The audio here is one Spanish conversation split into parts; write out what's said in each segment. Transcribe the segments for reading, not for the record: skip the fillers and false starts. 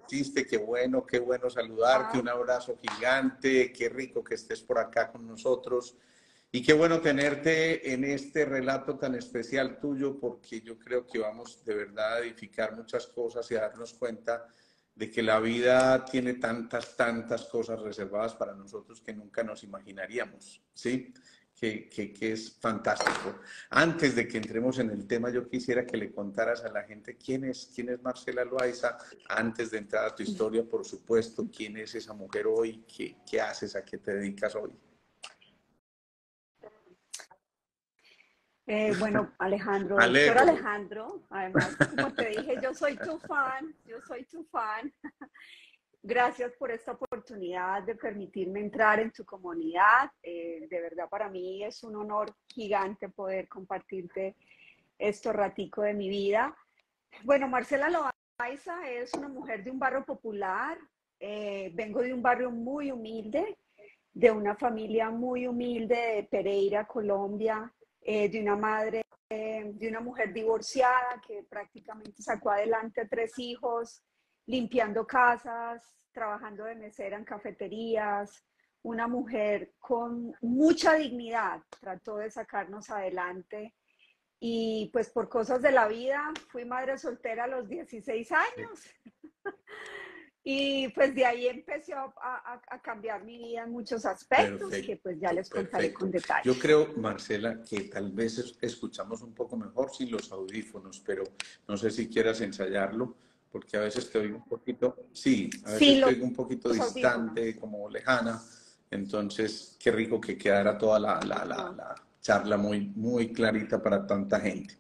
chiste, qué bueno saludarte, un abrazo gigante, qué rico que estés por acá con nosotros y qué bueno tenerte en este relato tan especial tuyo porque yo creo que vamos de verdad a edificar muchas cosas y a darnos cuenta de que la vida tiene tantas cosas reservadas para nosotros que nunca nos imaginaríamos, ¿sí? Que es fantástico. Antes de que entremos en el tema, yo quisiera que le contaras a la gente quién es Marcela Loaiza, antes de entrar a tu historia, por supuesto, quién es esa mujer hoy, qué haces, a qué te dedicas hoy. Bueno, Alejandro, doctor Alejo. Alejandro, además, como te dije, yo soy tu fan, yo soy tu fan. Gracias por esta oportunidad de permitirme entrar en tu comunidad. De verdad, para mí es un honor gigante poder compartirte esto ratico de mi vida. Bueno, Marcela Loaiza es una mujer de un barrio popular. Vengo de un barrio muy humilde, de una familia muy humilde de Pereira, Colombia, de una madre, de una mujer divorciada que prácticamente sacó adelante a 3 hijos, limpiando casas, trabajando de mesera en cafeterías, una mujer con mucha dignidad, trató de sacarnos adelante y pues por cosas de la vida fui madre soltera a los 16 años. Y pues de ahí empecé a cambiar mi vida en muchos aspectos que pues ya les contaré con detalle. Yo creo, Marcela, que tal vez escuchamos un poco mejor sin los audífonos, pero no sé si quieras ensayarlo, porque a veces te oigo un poquito, sí, a veces Sí, te oigo un poquito los distante, audífonos. como lejana, entonces qué rico que quedara toda la charla muy clarita para tanta gente.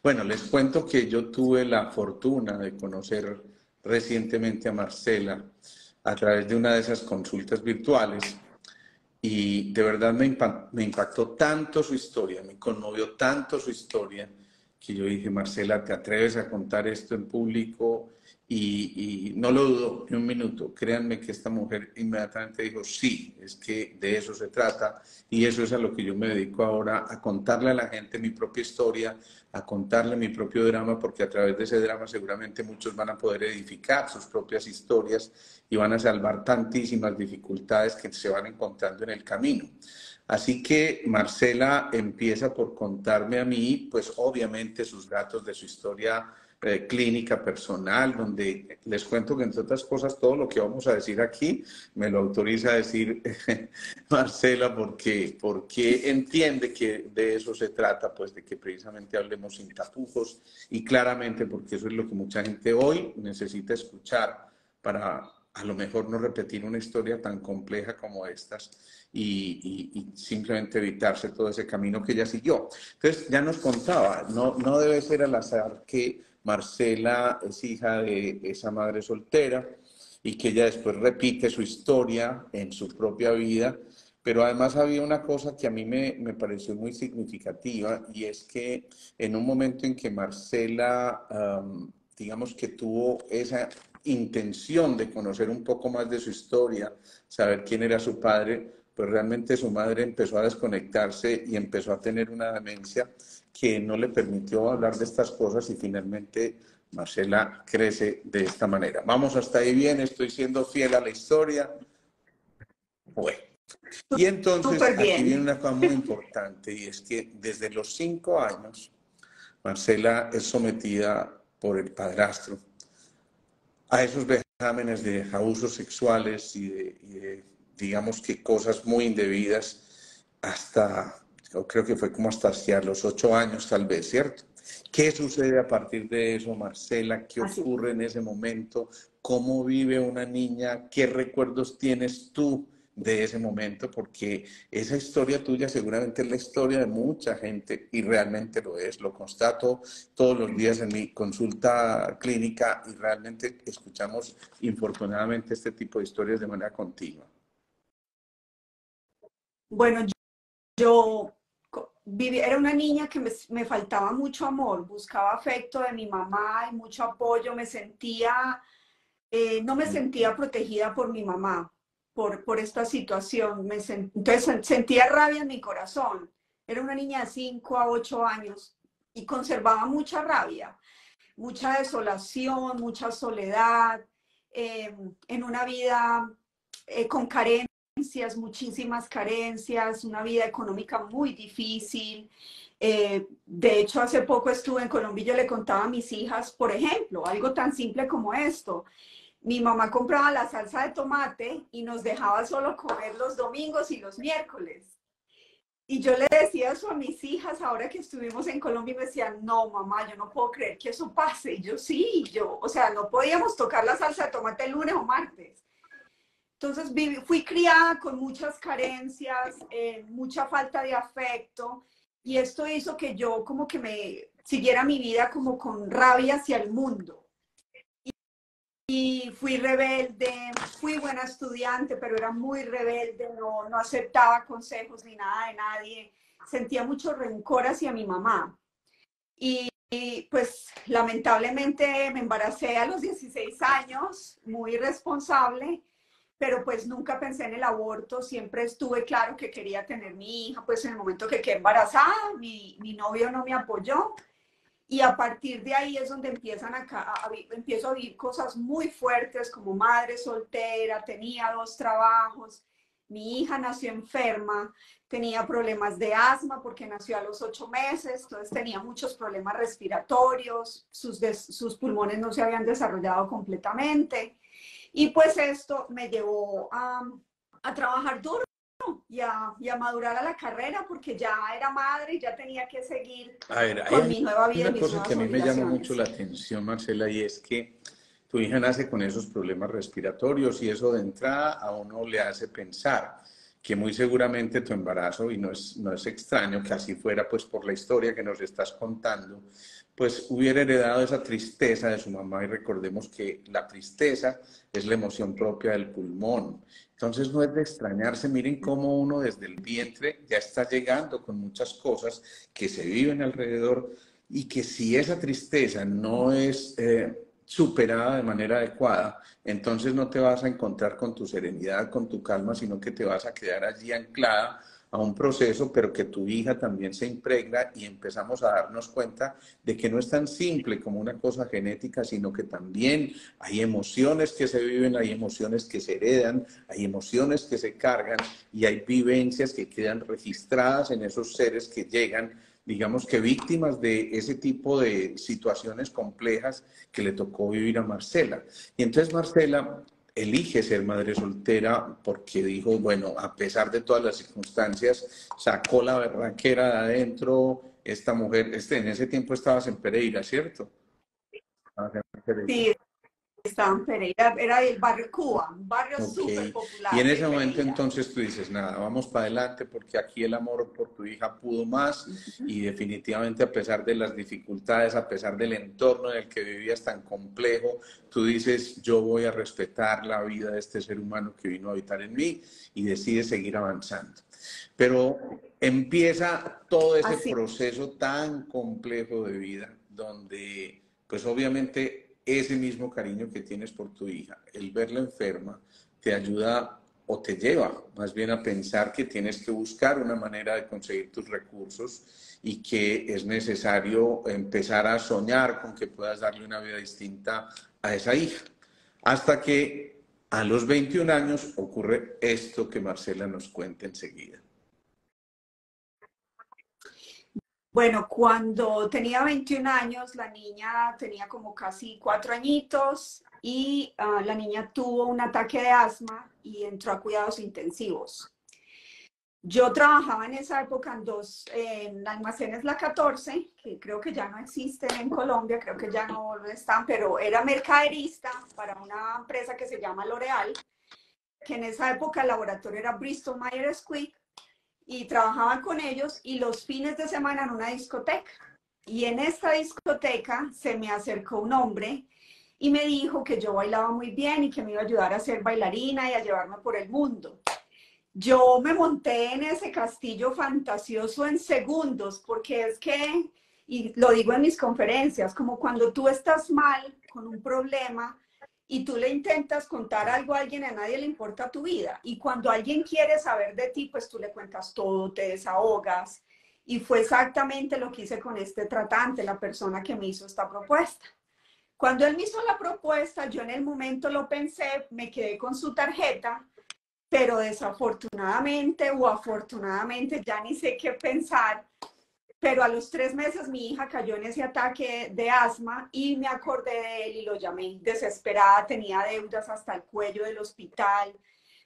Bueno, les cuento que yo tuve la fortuna de conocer recientemente a Marcela a través de una de esas consultas virtuales y de verdad me impactó tanto su historia, me conmovió tanto su historia que yo dije, Marcela, ¿te atreves a contar esto en público? Y no lo dudo ni un minuto. Créanme que esta mujer inmediatamente dijo, sí, es que de eso se trata y eso es a lo que yo me dedico ahora, a contarle a la gente mi propia historia, a contarle mi propio drama, porque a través de ese drama seguramente muchos van a poder edificar sus propias historias y van a salvar tantísimas dificultades que se van encontrando en el camino. Así que Marcela empieza por contarme a mí, pues obviamente sus datos de su historia clínica personal, donde les cuento que entre otras cosas todo lo que vamos a decir aquí me lo autoriza a decir Marcela porque entiende que de eso se trata, pues de que precisamente hablemos sin tapujos y claramente porque eso es lo que mucha gente hoy necesita escuchar para a lo mejor no repetir una historia tan compleja como estas y simplemente evitarse todo ese camino que ella siguió. Entonces, ya nos contaba, no debe ser al azar que Marcela es hija de esa madre soltera y que ella después repite su historia en su propia vida, pero además había una cosa que a mí me pareció muy significativa y es que en un momento en que Marcela, digamos que tuvo esa intención de conocer un poco más de su historia, saber quién era su padre, pues realmente su madre empezó a desconectarse y empezó a tener una demencia que no le permitió hablar de estas cosas y finalmente Marcela crece de esta manera. Vamos hasta ahí bien, estoy siendo fiel a la historia. Bueno, y entonces Súper aquí viene bien. una cosa muy importante y es que desde los 5 años Marcela es sometida por el padrastro a esos vejámenes de abusos sexuales y de, digamos que cosas muy indebidas hasta, yo creo que fue como hasta hacia los 8 años tal vez, ¿cierto? ¿Qué sucede a partir de eso, Marcela? ¿Qué Así. ocurre en ese momento? ¿Cómo vive una niña? ¿Qué recuerdos tienes tú de ese momento? Porque esa historia tuya seguramente es la historia de mucha gente y realmente lo es. Lo constato todos los días en mi consulta clínica y realmente escuchamos infortunadamente este tipo de historias de manera continua. Bueno, yo era una niña que me faltaba mucho amor, buscaba afecto de mi mamá y mucho apoyo, no me sentía protegida por mi mamá, por esta situación. Entonces sentía rabia en mi corazón. Era una niña de 5 a 8 años y conservaba mucha rabia, mucha desolación, mucha soledad. en una vida con carencias, muchísimas carencias, una vida económica muy difícil. De hecho, hace poco estuve en Colombia y yo le contaba a mis hijas, por ejemplo, algo tan simple como esto. Mi mamá compraba la salsa de tomate y nos dejaba solo comer los domingos y los miércoles. Y yo le decía eso a mis hijas ahora que estuvimos en Colombia y me decían, no, mamá, yo no puedo creer que eso pase. Y yo sí, o sea, no podíamos tocar la salsa de tomate el lunes o martes. Entonces fui criada con muchas carencias, mucha falta de afecto, y esto hizo que yo como que me siguiera mi vida como con rabia hacia el mundo. Y fui rebelde, fui buena estudiante, pero era muy rebelde, no aceptaba consejos ni nada de nadie. Sentía mucho rencor hacia mi mamá. Y pues lamentablemente me embaracé a los 16 años, muy irresponsable, pero pues nunca pensé en el aborto, siempre estuve claro que quería tener mi hija, pues en el momento que quedé embarazada, mi novio no me apoyó, y a partir de ahí es donde empiezo a vivir cosas muy fuertes como madre soltera, tenía 2 trabajos, mi hija nació enferma, tenía problemas de asma porque nació a los 8 meses, entonces tenía muchos problemas respiratorios, sus pulmones no se habían desarrollado completamente. Y pues esto me llevó a trabajar duro y a madurar a la carrera porque ya era madre y ya tenía que seguir A ver, con mi nueva hay vida y una mis cosa que a nuevas mí me llama mucho obligaciones. la atención, Marcela, y es que tu hija nace con esos problemas respiratorios y eso de entrada a uno le hace pensar que muy seguramente tu embarazo, y no es extraño que así fuera, pues por la historia que nos estás contando, pues hubiera heredado esa tristeza de su mamá y recordemos que la tristeza es la emoción propia del pulmón. Entonces no es de extrañarse, miren cómo uno desde el vientre ya está llegando con muchas cosas que se viven alrededor y que si esa tristeza no es superada de manera adecuada, entonces no te vas a encontrar con tu serenidad, con tu calma, sino que te vas a quedar allí anclada a un proceso, pero que tu hija también se impregna y empezamos a darnos cuenta de que no es tan simple como una cosa genética, sino que también hay emociones que se viven, hay emociones que se heredan, hay emociones que se cargan y hay vivencias que quedan registradas en esos seres que llegan, digamos que víctimas de ese tipo de situaciones complejas que le tocó vivir a Marcela. Y entonces Marcela elige ser madre soltera porque dijo, bueno, a pesar de todas las circunstancias, sacó la berraquera de adentro. Esta mujer, en ese tiempo estabas en Pereira, ¿cierto? Estabas en Pereira. Sí, estaba en Pereira, era del barrio Cuba, un barrio Ok. súper Y en popular de ese momento Pereira. entonces tú dices, nada, vamos para adelante porque aquí el amor por tu hija pudo más y definitivamente a pesar de las dificultades, a pesar del entorno en el que vivías tan complejo, tú dices, yo voy a respetar la vida de este ser humano que vino a habitar en mí y decides seguir avanzando. Pero empieza todo ese Así. proceso tan complejo de vida donde pues obviamente ese mismo cariño que tienes por tu hija, el verla enferma, te ayuda o te lleva más bien a pensar que tienes que buscar una manera de conseguir tus recursos y que es necesario empezar a soñar con que puedas darle una vida distinta a esa hija. Hasta que a los 21 años ocurre esto que Marcela nos cuenta enseguida. Bueno, cuando tenía 21 años, la niña tenía como casi 4 añitos y la niña tuvo un ataque de asma y entró a cuidados intensivos. Yo trabajaba en esa época en Almacenes La 14, que creo que ya no existen en Colombia, creo que ya no están, pero era mercaderista para una empresa que se llama L'Oreal, que en esa época el laboratorio era Bristol Myers Squibb, y trabajaba con ellos y los fines de semana en una discoteca. Y en esta discoteca se me acercó un hombre y me dijo que yo bailaba muy bien y que me iba a ayudar a ser bailarina y a llevarme por el mundo. Yo me monté en ese castillo fantasioso en segundos, porque es que, y lo digo en mis conferencias, como cuando tú estás mal con un problema y tú le intentas contar algo a alguien, a nadie le importa tu vida. Y cuando alguien quiere saber de ti, pues tú le cuentas todo, te desahogas. Y fue exactamente lo que hice con este tratante, la persona que me hizo esta propuesta. Cuando él me hizo la propuesta, yo en el momento lo pensé, me quedé con su tarjeta, pero desafortunadamente o afortunadamente, ya ni sé qué pensar, pero a los 3 meses mi hija cayó en ese ataque de asma y me acordé de él y lo llamé desesperada, tenía deudas hasta el cuello del hospital,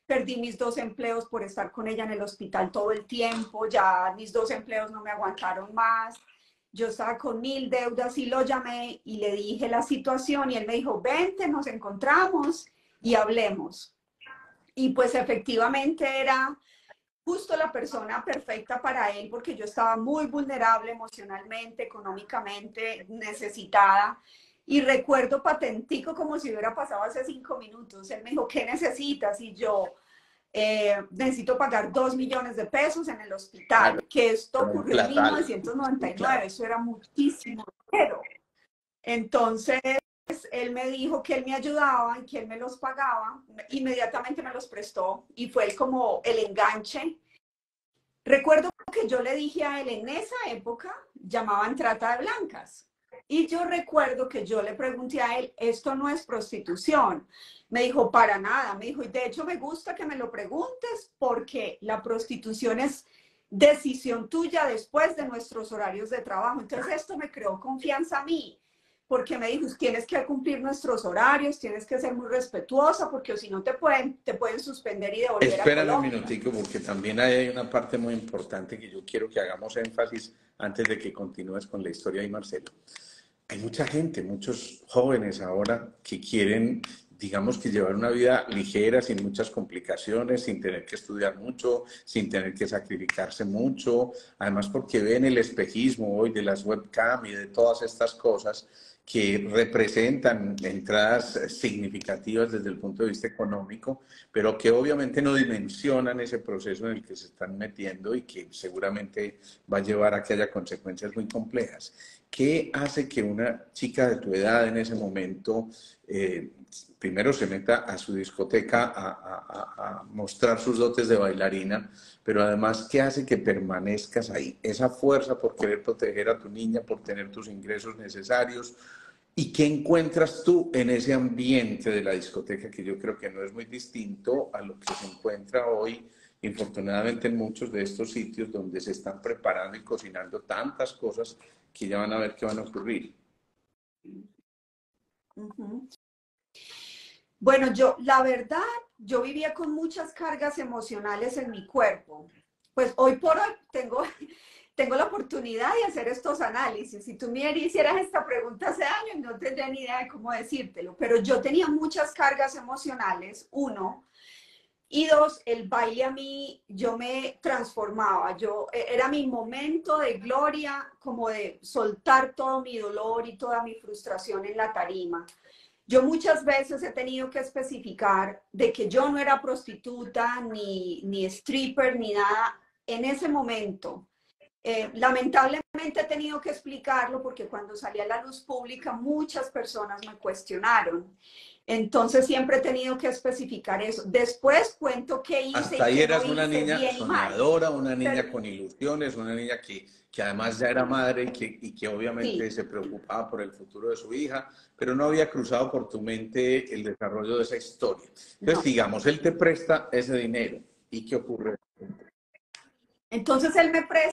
perdí mis 2 empleos por estar con ella en el hospital todo el tiempo, ya mis 2 empleos no me aguantaron más, yo estaba con 1000 deudas y lo llamé y le dije la situación y él me dijo, vente, nos encontramos y hablemos. Y pues efectivamente era justo la persona perfecta para él porque yo estaba muy vulnerable emocionalmente, económicamente, necesitada. Y recuerdo patentico como si hubiera pasado hace 5 minutos. Él me dijo, ¿qué necesitas? Y yo, necesito pagar 2 millones de pesos en el Claro, hospital, que esto pero un ocurrió en platal. Sí, 1999, claro. eso era muchísimo dinero. Entonces, él me dijo que él me ayudaba y que él me los pagaba, inmediatamente me los prestó y fue como el enganche. Recuerdo que yo le dije a él en esa época, llamaban trata de blancas. Y yo recuerdo que yo le pregunté a él, esto no es prostitución. Me dijo, para nada. Me dijo, y de hecho me gusta que me lo preguntes porque la prostitución es decisión tuya después de nuestros horarios de trabajo. Entonces esto me creó confianza a mí, porque me dijo, tienes que cumplir nuestros horarios, tienes que ser muy respetuosa, porque si no te pueden suspender y devolver a Espérame un Colombia. minutico porque también hay una parte muy importante que yo quiero que hagamos énfasis antes de que continúes con la historia de Marcelo. Hay mucha gente, muchos jóvenes ahora que quieren, digamos que llevar una vida ligera, sin muchas complicaciones, sin tener que estudiar mucho, sin tener que sacrificarse mucho, además porque ven el espejismo hoy de las webcam y de todas estas cosas que representan entradas significativas desde el punto de vista económico, pero que obviamente no dimensionan ese proceso en el que se están metiendo y que seguramente va a llevar a que haya consecuencias muy complejas. ¿Qué hace que una chica de tu edad en ese momento primero se meta a su discoteca a mostrar sus dotes de bailarina, pero además, ¿qué hace que permanezcas ahí? Esa fuerza por querer proteger a tu niña, por tener tus ingresos necesarios. ¿Y qué encuentras tú en ese ambiente de la discoteca que yo creo que no es muy distinto a lo que se encuentra hoy, infortunadamente, en muchos de estos sitios donde se están preparando y cocinando tantas cosas que ya van a ver qué van a ocurrir? Uh-huh. Bueno, la verdad, yo vivía con muchas cargas emocionales en mi cuerpo. Pues hoy por hoy tengo la oportunidad de hacer estos análisis. Si tú me hicieras esta pregunta hace años, no tendría ni idea de cómo decírtelo, pero yo tenía muchas cargas emocionales, uno, y dos, el baile a mí, yo me transformaba, era mi momento de gloria, como de soltar todo mi dolor y toda mi frustración en la tarima. Yo muchas veces he tenido que especificar de que yo no era prostituta, ni stripper, ni nada en ese momento. Lamentablemente he tenido que explicarlo porque cuando salí a la luz pública muchas personas me cuestionaron. Entonces siempre he tenido que especificar eso. Después cuento qué hice Hasta y ahí qué no eras una hice, niña bien y mal. soñadora, una Pero niña con ilusiones, una niña que además ya era madre y que obviamente sí, se preocupaba por el futuro de su hija, pero no había cruzado por tu mente el desarrollo de esa historia. Entonces, no. digamos, él te presta ese dinero. ¿Y qué ocurre? Entonces él me presta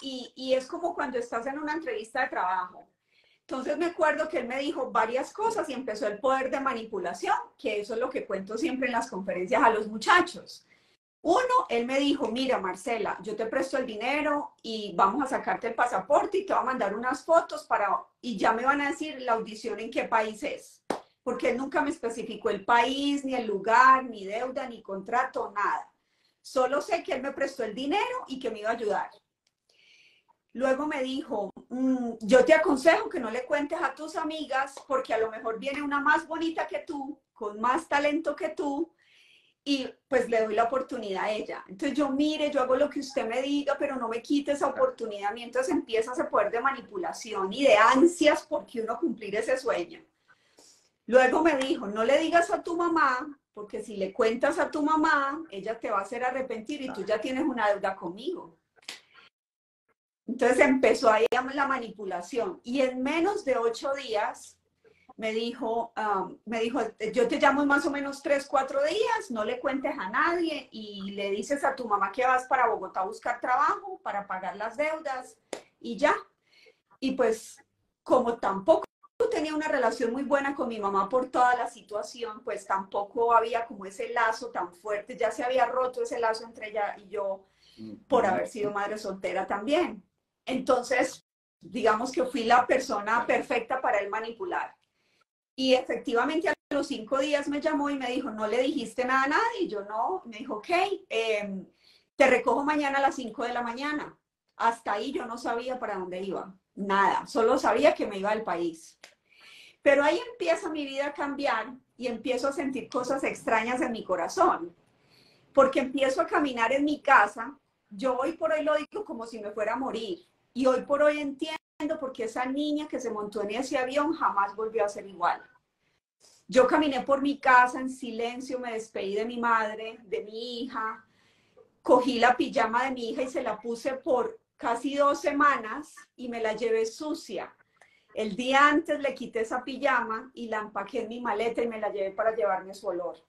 y es como cuando estás en una entrevista de trabajo. Entonces me acuerdo que él me dijo varias cosas y empezó el poder de manipulación, que eso es lo que cuento siempre en las conferencias a los muchachos. Uno, él me dijo, mira Marcela, yo te presto el dinero y vamos a sacarte el pasaporte y te voy a mandar unas fotos y ya me van a decir la audición en qué país es. Porque él nunca me especificó el país, ni el lugar, ni deuda, ni contrato, nada. Solo sé que él me prestó el dinero y que me iba a ayudar. Luego me dijo, yo te aconsejo que no le cuentes a tus amigas porque a lo mejor viene una más bonita que tú, con más talento que tú, y pues le doy la oportunidad a ella. Entonces yo, mire, yo hago lo que usted me diga, pero no me quite esa oportunidad, mientras empieza ese poder de manipulación y de ansias porque uno cumplir ese sueño. Luego me dijo, no le digas a tu mamá, porque si le cuentas a tu mamá, ella te va a hacer arrepentir y tú ya tienes una deuda conmigo. Entonces empezó ahí la manipulación y en menos de 8 días me dijo, yo te llamo en más o menos 3, 4 días, no le cuentes a nadie y le dices a tu mamá que vas para Bogotá a buscar trabajo para pagar las deudas y ya. Y pues como tampoco tenía una relación muy buena con mi mamá por toda la situación, pues tampoco había como ese lazo tan fuerte, ya se había roto ese lazo entre ella y yo por haber sido madre soltera también. Entonces, digamos que fui la persona perfecta para él manipular. Y efectivamente a los 5 días me llamó y me dijo, ¿no le dijiste nada a nadie? Y yo no. Me dijo, ok, te recojo mañana a las 5 de la mañana. Hasta ahí yo no sabía para dónde iba. Nada, solo sabía que me iba del país. Pero ahí empieza mi vida a cambiar y empiezo a sentir cosas extrañas en mi corazón. Porque empiezo a caminar en mi casa. Yo hoy por hoy lo digo como si me fuera a morir. Y hoy por hoy entiendo porque esa niña que se montó en ese avión jamás volvió a ser igual. Yo caminé por mi casa en silencio, me despedí de mi madre, de mi hija, cogí la pijama de mi hija y se la puse por casi 2 semanas y me la llevé sucia. El día antes le quité esa pijama y la empaqué en mi maleta y me la llevé para llevarme su olor.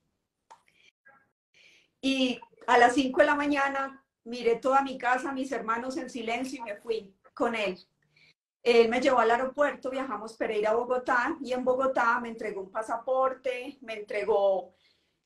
Y a las 5 de la mañana miré toda mi casa, mis hermanos en silencio y me fui con él. Él me llevó al aeropuerto, viajamos Pereira a Bogotá y en Bogotá me entregó un pasaporte, me entregó,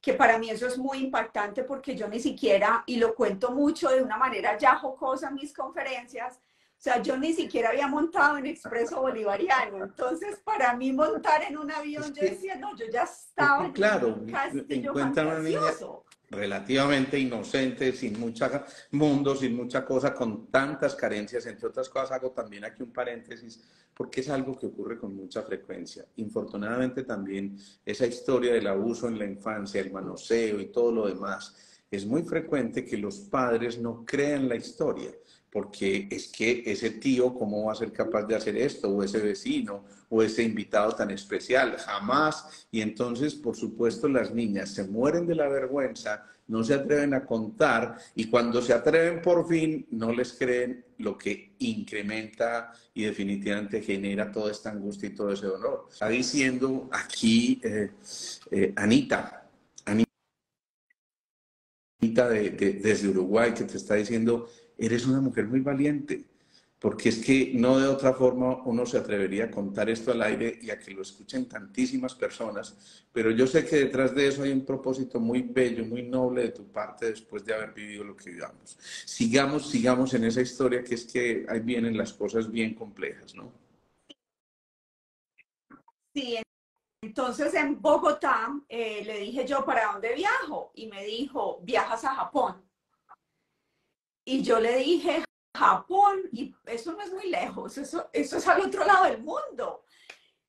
que para mí eso es muy impactante porque yo ni siquiera, y lo cuento mucho de una manera ya jocosa en mis conferencias, o sea, yo ni siquiera había montado en Expreso Bolivariano, entonces para mí montar en un Es avión, yo que, decía, no, yo ya es estaba que en un claro, castillo encuentran una niña fantasioso. relativamente inocente, sin mucha mundo, sin mucha cosa, con tantas carencias. Entre otras cosas, hago también aquí un paréntesis, porque es algo que ocurre con mucha frecuencia. Infortunadamente también esa historia del abuso en la infancia, el manoseo y todo lo demás, es muy frecuente que los padres no crean la historia, porque es que ese tío, ¿cómo va a ser capaz de hacer esto? O ese vecino, o ese invitado tan especial, jamás. Y entonces, por supuesto, las niñas se mueren de la vergüenza, no se atreven a contar y cuando se atreven por fin, no les creen, lo que incrementa y definitivamente genera toda esta angustia y todo ese dolor. Está diciendo aquí Anita, desde Uruguay, que te está diciendo, eres una mujer muy valiente, porque es que no de otra forma uno se atrevería a contar esto al aire y a que lo escuchen tantísimas personas, pero yo sé que detrás de eso hay un propósito muy bello, muy noble de tu parte después de haber vivido lo que vivamos. Sigamos en esa historia, que es que ahí vienen las cosas bien complejas, ¿no? Sí, entonces en Bogotá le dije yo, ¿para dónde viajo? Y me dijo, viajas a Japón. Y yo le dije, Japón, y eso no es muy lejos, eso es al otro lado del mundo.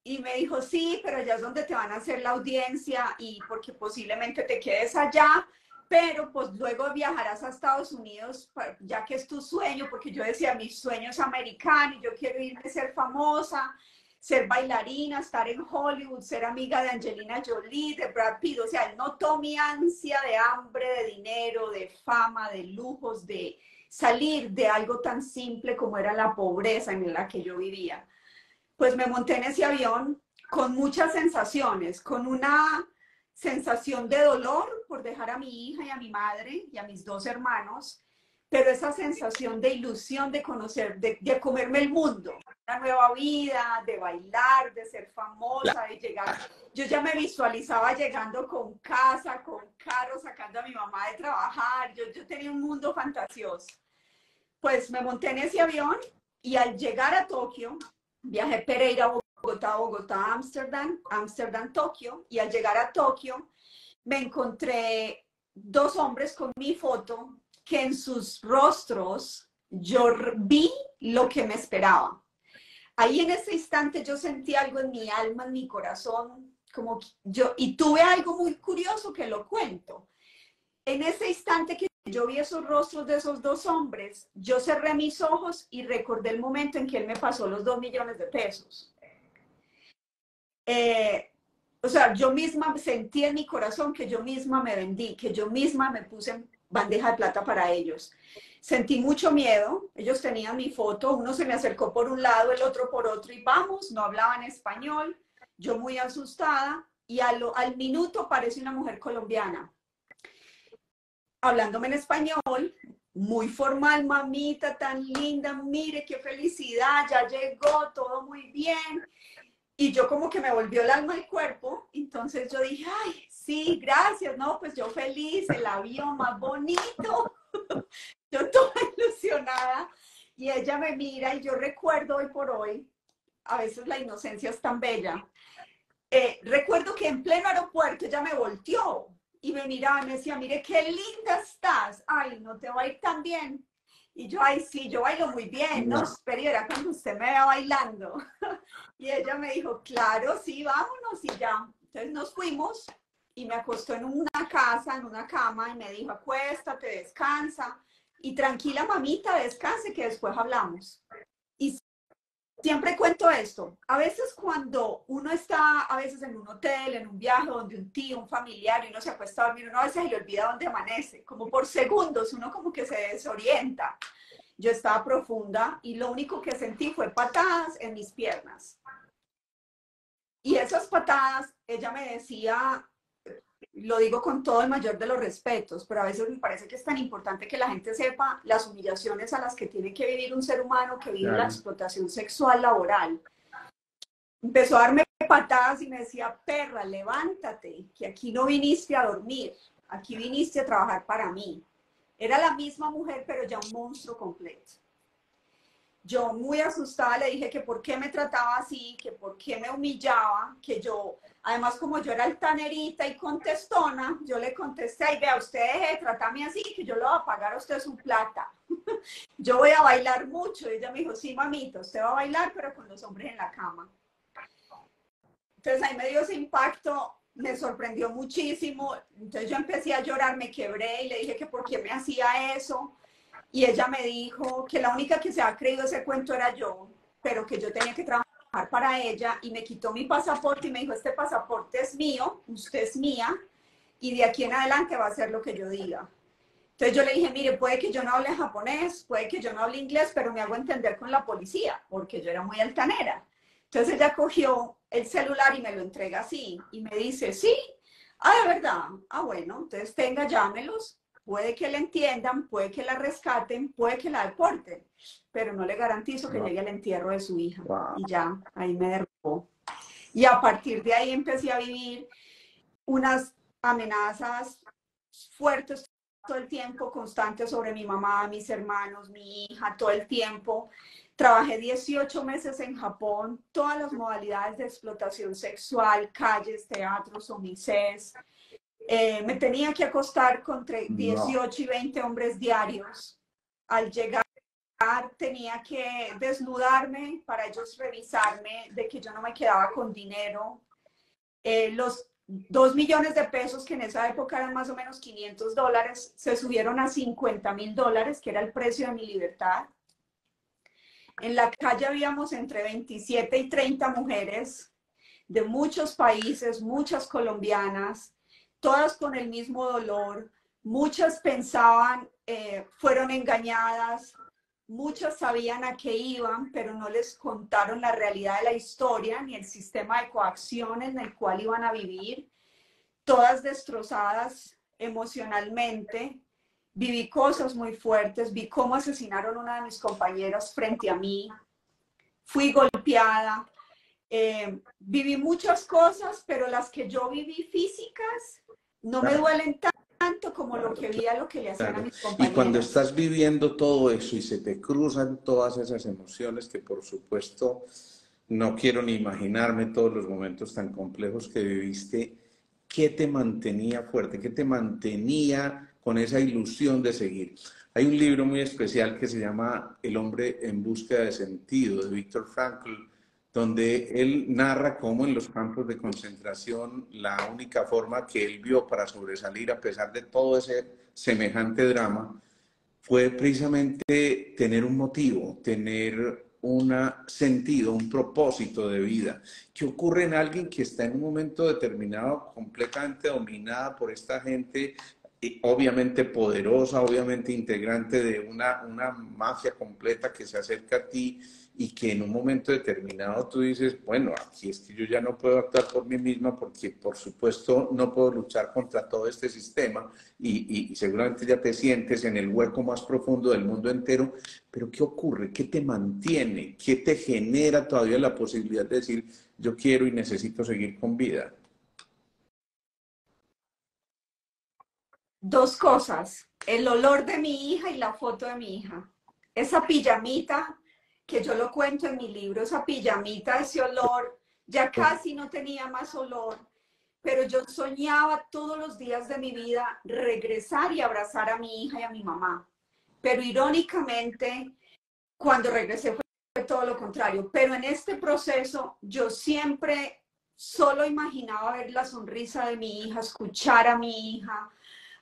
Y me dijo, sí, pero allá es donde te van a hacer la audiencia y porque posiblemente te quedes allá, pero pues luego viajarás a Estados Unidos, ya que es tu sueño, porque yo decía, mi sueño es americano y yo quiero irme a ser famosa, ser bailarina, estar en Hollywood, ser amiga de Angelina Jolie, de Brad Pitt. O sea, él notó mi ansia de hambre, de dinero, de fama, de lujos, de salir de algo tan simple como era la pobreza en la que yo vivía. Pues me monté en ese avión con muchas sensaciones, con una sensación de dolor por dejar a mi hija y a mi madre y a mis 2 hermanos, pero esa sensación de ilusión de conocer, de comerme el mundo, una nueva vida, de bailar, de ser famosa, de llegar. Yo ya me visualizaba llegando con casa, con carro, sacando a mi mamá de trabajar. Yo tenía un mundo fantasioso. Pues me monté en ese avión y al llegar a Tokio, viajé Pereira, Bogotá, Bogotá, Ámsterdam, Ámsterdam, Tokio, y al llegar a Tokio me encontré 2 hombres con mi foto que en sus rostros yo vi lo que me esperaba. Ahí en ese instante yo sentí algo en mi alma, en mi corazón, como yo, y tuve algo muy curioso que lo cuento. En ese instante que yo vi esos rostros de esos 2 hombres, yo cerré mis ojos y recordé el momento en que él me pasó los 2 millones de pesos. O sea, yo misma sentí en mi corazón que yo misma me vendí, que yo misma me puse en bandeja de plata para ellos. Sentí mucho miedo, ellos tenían mi foto, uno se me acercó por un lado, el otro por otro y vamos, no hablaban español. yo muy asustada, y al minuto aparece una mujer colombiana, hablándome en español, muy formal: mamita tan linda, mire qué felicidad, ya llegó, todo muy bien. Y yo como que me volvió el alma al cuerpo, entonces yo dije, ay, sí, gracias, no, pues yo feliz, el avión más bonito, yo toda ilusionada, y ella me mira, y yo recuerdo hoy por hoy, a veces la inocencia es tan bella. Recuerdo que en pleno aeropuerto ella me volteó y me miraba y me decía, mire qué linda estás, ay, no te va a ir tan bien. Y yo, ay, sí, yo bailo muy bien, ¿no? No. Espera, era cuando usted me vea bailando. Y ella me dijo, claro, sí, vámonos, y ya. Entonces nos fuimos, y me acostó en una casa, en una cama, y me dijo, acuéstate, descansa, y tranquila, mamita, descanse, que después hablamos. Y siempre cuento esto: a veces cuando uno está, a veces en un hotel, en un viaje, donde un tío, un familiar, y uno se acuesta a dormir, uno a veces se le olvida dónde amanece, como por segundos, uno como que se desorienta. Yo estaba profunda, y lo único que sentí fue patadas en mis piernas. Y esas patadas, ella me decía, lo digo con todo el mayor de los respetos, pero a veces me parece que es tan importante que la gente sepa las humillaciones a las que tiene que vivir un ser humano que vive la Claro. explotación sexual laboral. Empezó a darme patadas y me decía, perra, levántate, que aquí no viniste a dormir, aquí viniste a trabajar para mí. Era la misma mujer, pero ya un monstruo completo. Yo muy asustada le dije que por qué me trataba así, que por qué me humillaba, que yo, además como yo era altanerita y contestona, yo le contesté, ay, vea, usted deje de tratarme así, que yo le voy a pagar a usted su plata. Yo voy a bailar mucho. Y ella me dijo, sí, mamita, usted va a bailar, pero con los hombres en la cama. Entonces ahí me dio ese impacto, me sorprendió muchísimo. Entonces yo empecé a llorar, me quebré y le dije que por qué me hacía eso. Y ella me dijo que la única que se ha creído ese cuento era yo, pero que yo tenía que trabajar para ella, y me quitó mi pasaporte y me dijo, este pasaporte es mío, usted es mía, y de aquí en adelante va a hacer lo que yo diga. Entonces yo le dije, mire, puede que yo no hable japonés, puede que yo no hable inglés, pero me hago entender con la policía, porque yo era muy altanera. Entonces ella cogió el celular y me lo entrega así, y me dice, sí, ah, de verdad, ah, bueno, entonces tenga, llámelos, puede que la entiendan, puede que la rescaten, puede que la deporten, pero no le garantizo que No. llegue al entierro de su hija. Wow. Y ya, ahí me derrumbó. Y a partir de ahí empecé a vivir unas amenazas fuertes todo el tiempo, constantes, sobre mi mamá, mis hermanos, mi hija, todo el tiempo. Trabajé 18 meses en Japón, todas las modalidades de explotación sexual, calles, teatros, omisés. Me tenía que acostar con No. 18 y 20 hombres diarios. Al llegar tenía que desnudarme para ellos revisarme de que yo no me quedaba con dinero. Los 2 millones de pesos, que en esa época eran más o menos $500, se subieron a $50.000, que era el precio de mi libertad. En la calle habíamos entre 27 y 30 mujeres de muchos países, muchas colombianas, todas con el mismo dolor. Muchas pensaban, fueron engañadas, muchas sabían a qué iban, pero no les contaron la realidad de la historia ni el sistema de coacción en el cual iban a vivir. Todas destrozadas emocionalmente. Viví cosas muy fuertes, vi cómo asesinaron a una de mis compañeras frente a mí, fui golpeada, viví muchas cosas, pero las que yo viví físicas no me Claro, duelen tanto como lo que vi, a lo que le hacían a claro. mis Y cuando compañeras. estás viviendo todo eso y se te cruzan todas esas emociones que por supuesto no quiero ni imaginarme todos los momentos tan complejos que viviste, ¿qué te mantenía fuerte? ¿Qué te mantenía con esa ilusión de seguir? Hay un libro muy especial que se llama El hombre en búsqueda de sentido, de Viktor Frankl, donde él narra cómo en los campos de concentración la única forma que él vio para sobresalir a pesar de todo ese semejante drama fue precisamente tener un motivo, tener un sentido, un propósito de vida. ¿Qué ocurre en alguien que está en un momento determinado completamente dominada por esta gente, obviamente poderosa, obviamente integrante de una mafia completa que se acerca a ti y que en un momento determinado tú dices, bueno, aquí es que yo ya no puedo actuar por mí misma porque por supuesto no puedo luchar contra todo este sistema y seguramente ya te sientes en el hueco más profundo del mundo entero, pero ¿qué ocurre? ¿Qué te mantiene? ¿Qué te genera todavía la posibilidad de decir, yo quiero y necesito seguir con vida? Dos cosas, el olor de mi hija y la foto de mi hija. Esa pijamita, que yo lo cuento en mi libro, esa pijamita, ese olor, ya casi no tenía más olor, pero yo soñaba todos los días de mi vida regresar y abrazar a mi hija y a mi mamá. Pero irónicamente, cuando regresé fue todo lo contrario. Pero en este proceso yo siempre solo imaginaba ver la sonrisa de mi hija, escuchar a mi hija,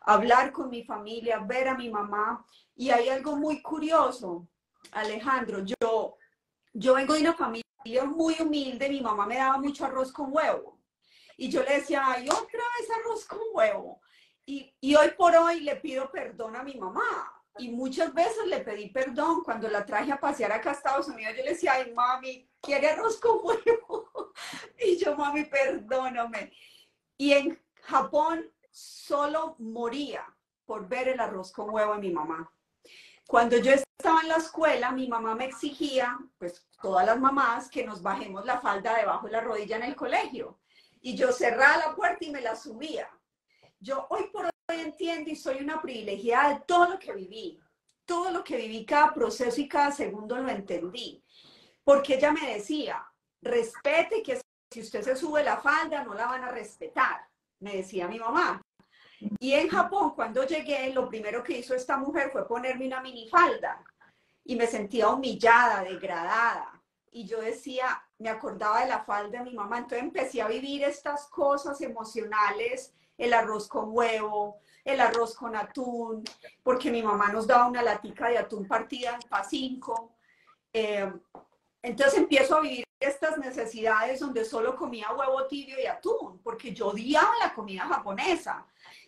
hablar con mi familia, ver a mi mamá. Y hay algo muy curioso, Alejandro. Yo vengo de una familia muy humilde, mi mamá me daba mucho arroz con huevo. Y yo le decía, ay, otra vez arroz con huevo. Y hoy por hoy le pido perdón a mi mamá. Y muchas veces le pedí perdón cuando la traje a pasear acá a Estados Unidos. Yo le decía, ay, mami, ¿quiere arroz con huevo? Y yo, mami, perdóname. Y en Japón solo moría por ver el arroz con huevo de mi mamá. Cuando yo estaba en la escuela, mi mamá me exigía, pues todas las mamás, que nos bajemos la falda debajo de la rodilla en el colegio. Y yo cerraba la puerta y me la subía. Yo hoy por hoy entiendo y soy una privilegiada de todo lo que viví, cada proceso y cada segundo lo entendí. Porque ella me decía, respete que si usted se sube la falda no la van a respetar, me decía mi mamá. Y en Japón, cuando llegué, lo primero que hizo esta mujer fue ponerme una minifalda y me sentía humillada, degradada. Y yo decía, me acordaba de la falda de mi mamá, entonces empecé a vivir estas cosas emocionales, el arroz con huevo, el arroz con atún, porque mi mamá nos daba una latica de atún partida en Pa5. Entonces empiezo a vivir estas necesidades donde solo comía huevo tibio y atún, porque yo odiaba la comida japonesa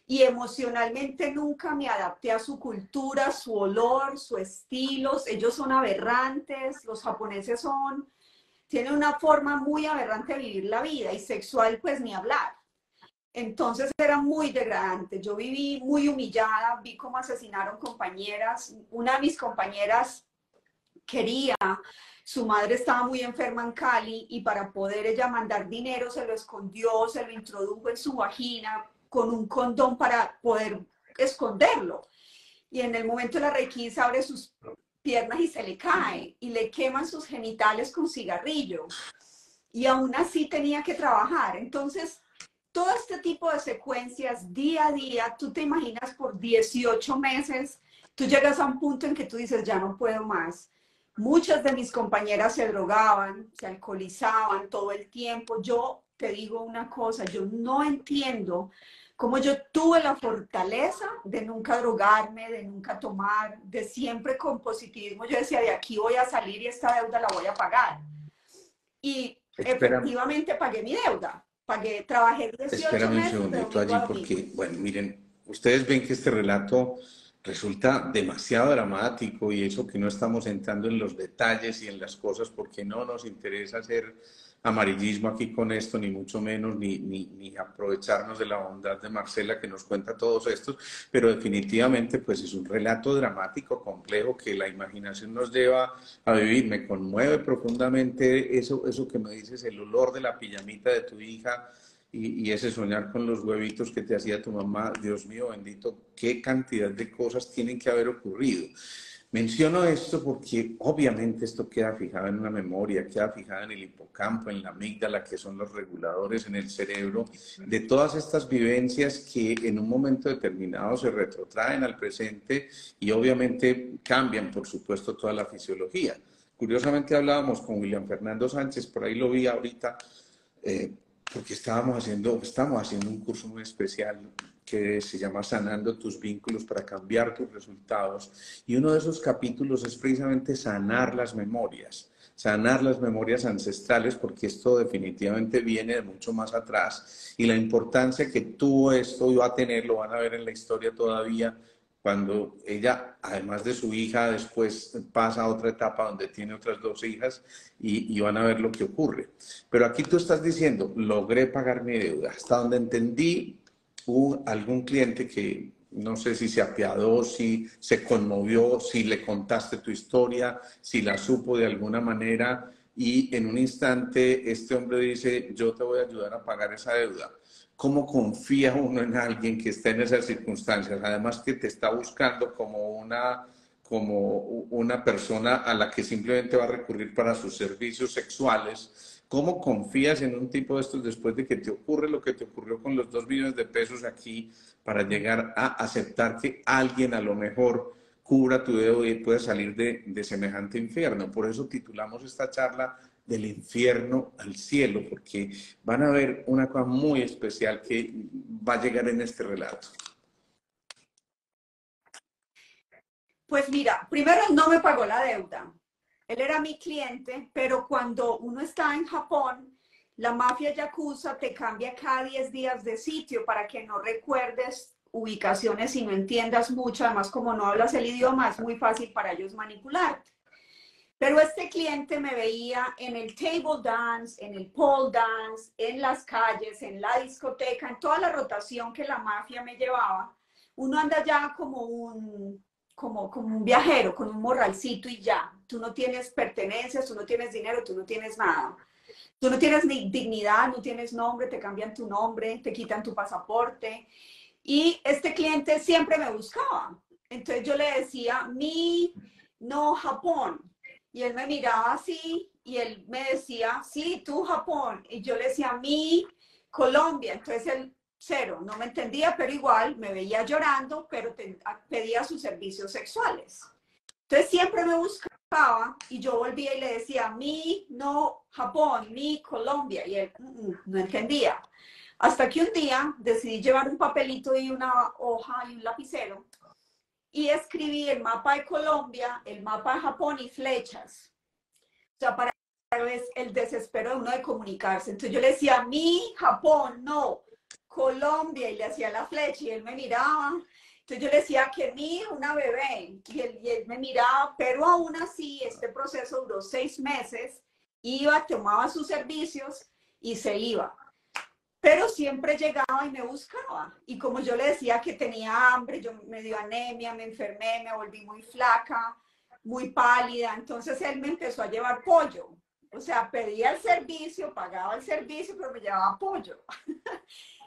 y emocionalmente nunca me adapté a su cultura, su olor, su estilo. Ellos son aberrantes, los japoneses tienen una forma muy aberrante de vivir la vida y sexual pues ni hablar. Entonces era muy degradante, yo viví muy humillada, vi cómo asesinaron compañeras, una de mis compañeras quería, su madre estaba muy enferma en Cali y para poder ella mandar dinero se lo escondió, se lo introdujo en su vagina con un condón para poder esconderlo. Y en el momento de la requisa abre sus piernas y se le cae y le queman sus genitales con cigarrillo. Y aún así tenía que trabajar. Entonces, todo este tipo de secuencias día a día, tú te imaginas por 18 meses, tú llegas a un punto en que tú dices, ya no puedo más. Muchas de mis compañeras se drogaban, se alcoholizaban todo el tiempo. Yo te digo una cosa, yo no entiendo cómo yo tuve la fortaleza de nunca drogarme, de nunca tomar, de siempre con positivismo. Yo decía, de aquí voy a salir y esta deuda la voy a pagar. Y Espérame, efectivamente pagué mi deuda. Trabajé 18 espérame un meses de segundito domingo a allí domingo. porque, bueno, miren, ustedes ven que este relato resulta demasiado dramático y eso que no estamos entrando en los detalles y en las cosas porque no nos interesa hacer amarillismo aquí con esto, ni mucho menos, ni aprovecharnos de la bondad de Marcela que nos cuenta todos estos, pero definitivamente pues es un relato dramático, complejo, que la imaginación nos lleva a vivir. Me conmueve profundamente eso que me dices, el olor de la pijamita de tu hija, y ese soñar con los huevitos que te hacía tu mamá. Dios mío bendito, qué cantidad de cosas tienen que haber ocurrido. Menciono esto porque obviamente esto queda fijado en una memoria, queda fijado en el hipocampo, en la amígdala, que son los reguladores en el cerebro, de todas estas vivencias que en un momento determinado se retrotraen al presente y obviamente cambian, por supuesto, toda la fisiología. Curiosamente hablábamos con William Fernando Sánchez, por ahí lo vi ahorita, porque estamos haciendo un curso muy especial que se llama Sanando tus vínculos para cambiar tus resultados. Y uno de esos capítulos es precisamente sanar las memorias ancestrales, porque esto definitivamente viene de mucho más atrás. Y la importancia que tuvo esto y va a tener, lo van a ver en la historia todavía, cuando ella, además de su hija, después pasa a otra etapa donde tiene otras dos hijas y van a ver lo que ocurre. Pero aquí tú estás diciendo, logré pagar mi deuda. Hasta donde entendí, hubo algún cliente que no sé si se apiadó, si se conmovió, si le contaste tu historia, si la supo de alguna manera y en un instante este hombre dice, yo te voy a ayudar a pagar esa deuda. ¿Cómo confía uno en alguien que está en esas circunstancias? Además que te está buscando como una persona a la que simplemente va a recurrir para sus servicios sexuales. ¿Cómo confías en un tipo de estos después de que te ocurre lo que te ocurrió con los 2 millones de pesos aquí para llegar a aceptar que alguien a lo mejor cubra tu deuda y pueda salir de semejante infierno? Por eso titulamos esta charla del infierno al cielo, porque van a ver una cosa muy especial que va a llegar en este relato. Pues mira, primero no me pagó la deuda. Él era mi cliente, pero cuando uno está en Japón, la mafia yakuza te cambia cada 10 días de sitio para que no recuerdes ubicaciones y no entiendas mucho. Además, como no hablas el idioma, es muy fácil para ellos manipularte. Pero este cliente me veía en el table dance, en el pole dance, en las calles, en la discoteca, en toda la rotación que la mafia me llevaba. Uno anda ya como un viajero, con un morralcito y ya. Tú no tienes pertenencias, tú no tienes dinero, tú no tienes nada. Tú no tienes ni dignidad, no tienes nombre, te cambian tu nombre, te quitan tu pasaporte. Y este cliente siempre me buscaba. Entonces yo le decía, no, Japón. Y él me miraba así y él me decía, sí, tú, Japón. Y yo le decía, Colombia. Entonces él, cero, no me entendía, pero igual me veía llorando, pero pedía sus servicios sexuales. Entonces siempre me buscaba y yo volvía y le decía, no, Japón, Colombia. Y él no entendía. Hasta que un día decidí llevar un papelito y una hoja y un lapicero y escribí el mapa de Colombia, el mapa de Japón y flechas. O sea, para el desespero de uno de comunicarse. Entonces yo le decía, Japón, no, Colombia, y le hacía la flecha y él me miraba. Entonces yo le decía que una bebé, y él me miraba, pero aún así este proceso duró 6 meses, iba, tomaba sus servicios y se iba. Pero siempre llegaba y me buscaba. Y como yo le decía que tenía hambre, yo me dio anemia, me enfermé, me volví muy flaca, muy pálida. Entonces él me empezó a llevar pollo. O sea, pedía el servicio, pagaba el servicio, pero me llevaba pollo.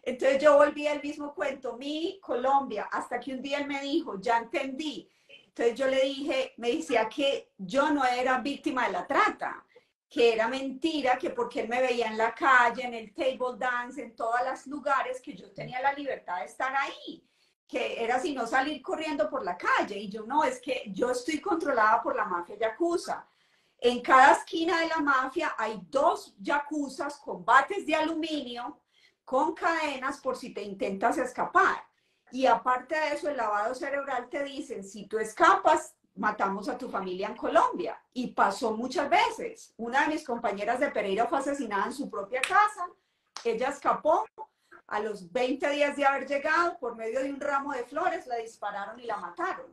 Entonces yo volví al mismo cuento, Colombia, hasta que un día él me dijo, ya entendí. Entonces yo le dije, me decía que yo no era víctima de la trata, que era mentira, que porque él me veía en la calle, en el table dance, en todos los lugares, que yo tenía la libertad de estar ahí, que era sino salir corriendo por la calle. Y yo no, es que yo estoy controlada por la mafia yakuza. En cada esquina de la mafia hay 2 yakuzas con bates de aluminio, con cadenas por si te intentas escapar. Y aparte de eso, el lavado cerebral te dicen, si tú escapas, matamos a tu familia en Colombia. Y pasó muchas veces. Una de mis compañeras de Pereira fue asesinada en su propia casa. Ella escapó. A los 20 días de haber llegado, por medio de un ramo de flores, la dispararon y la mataron.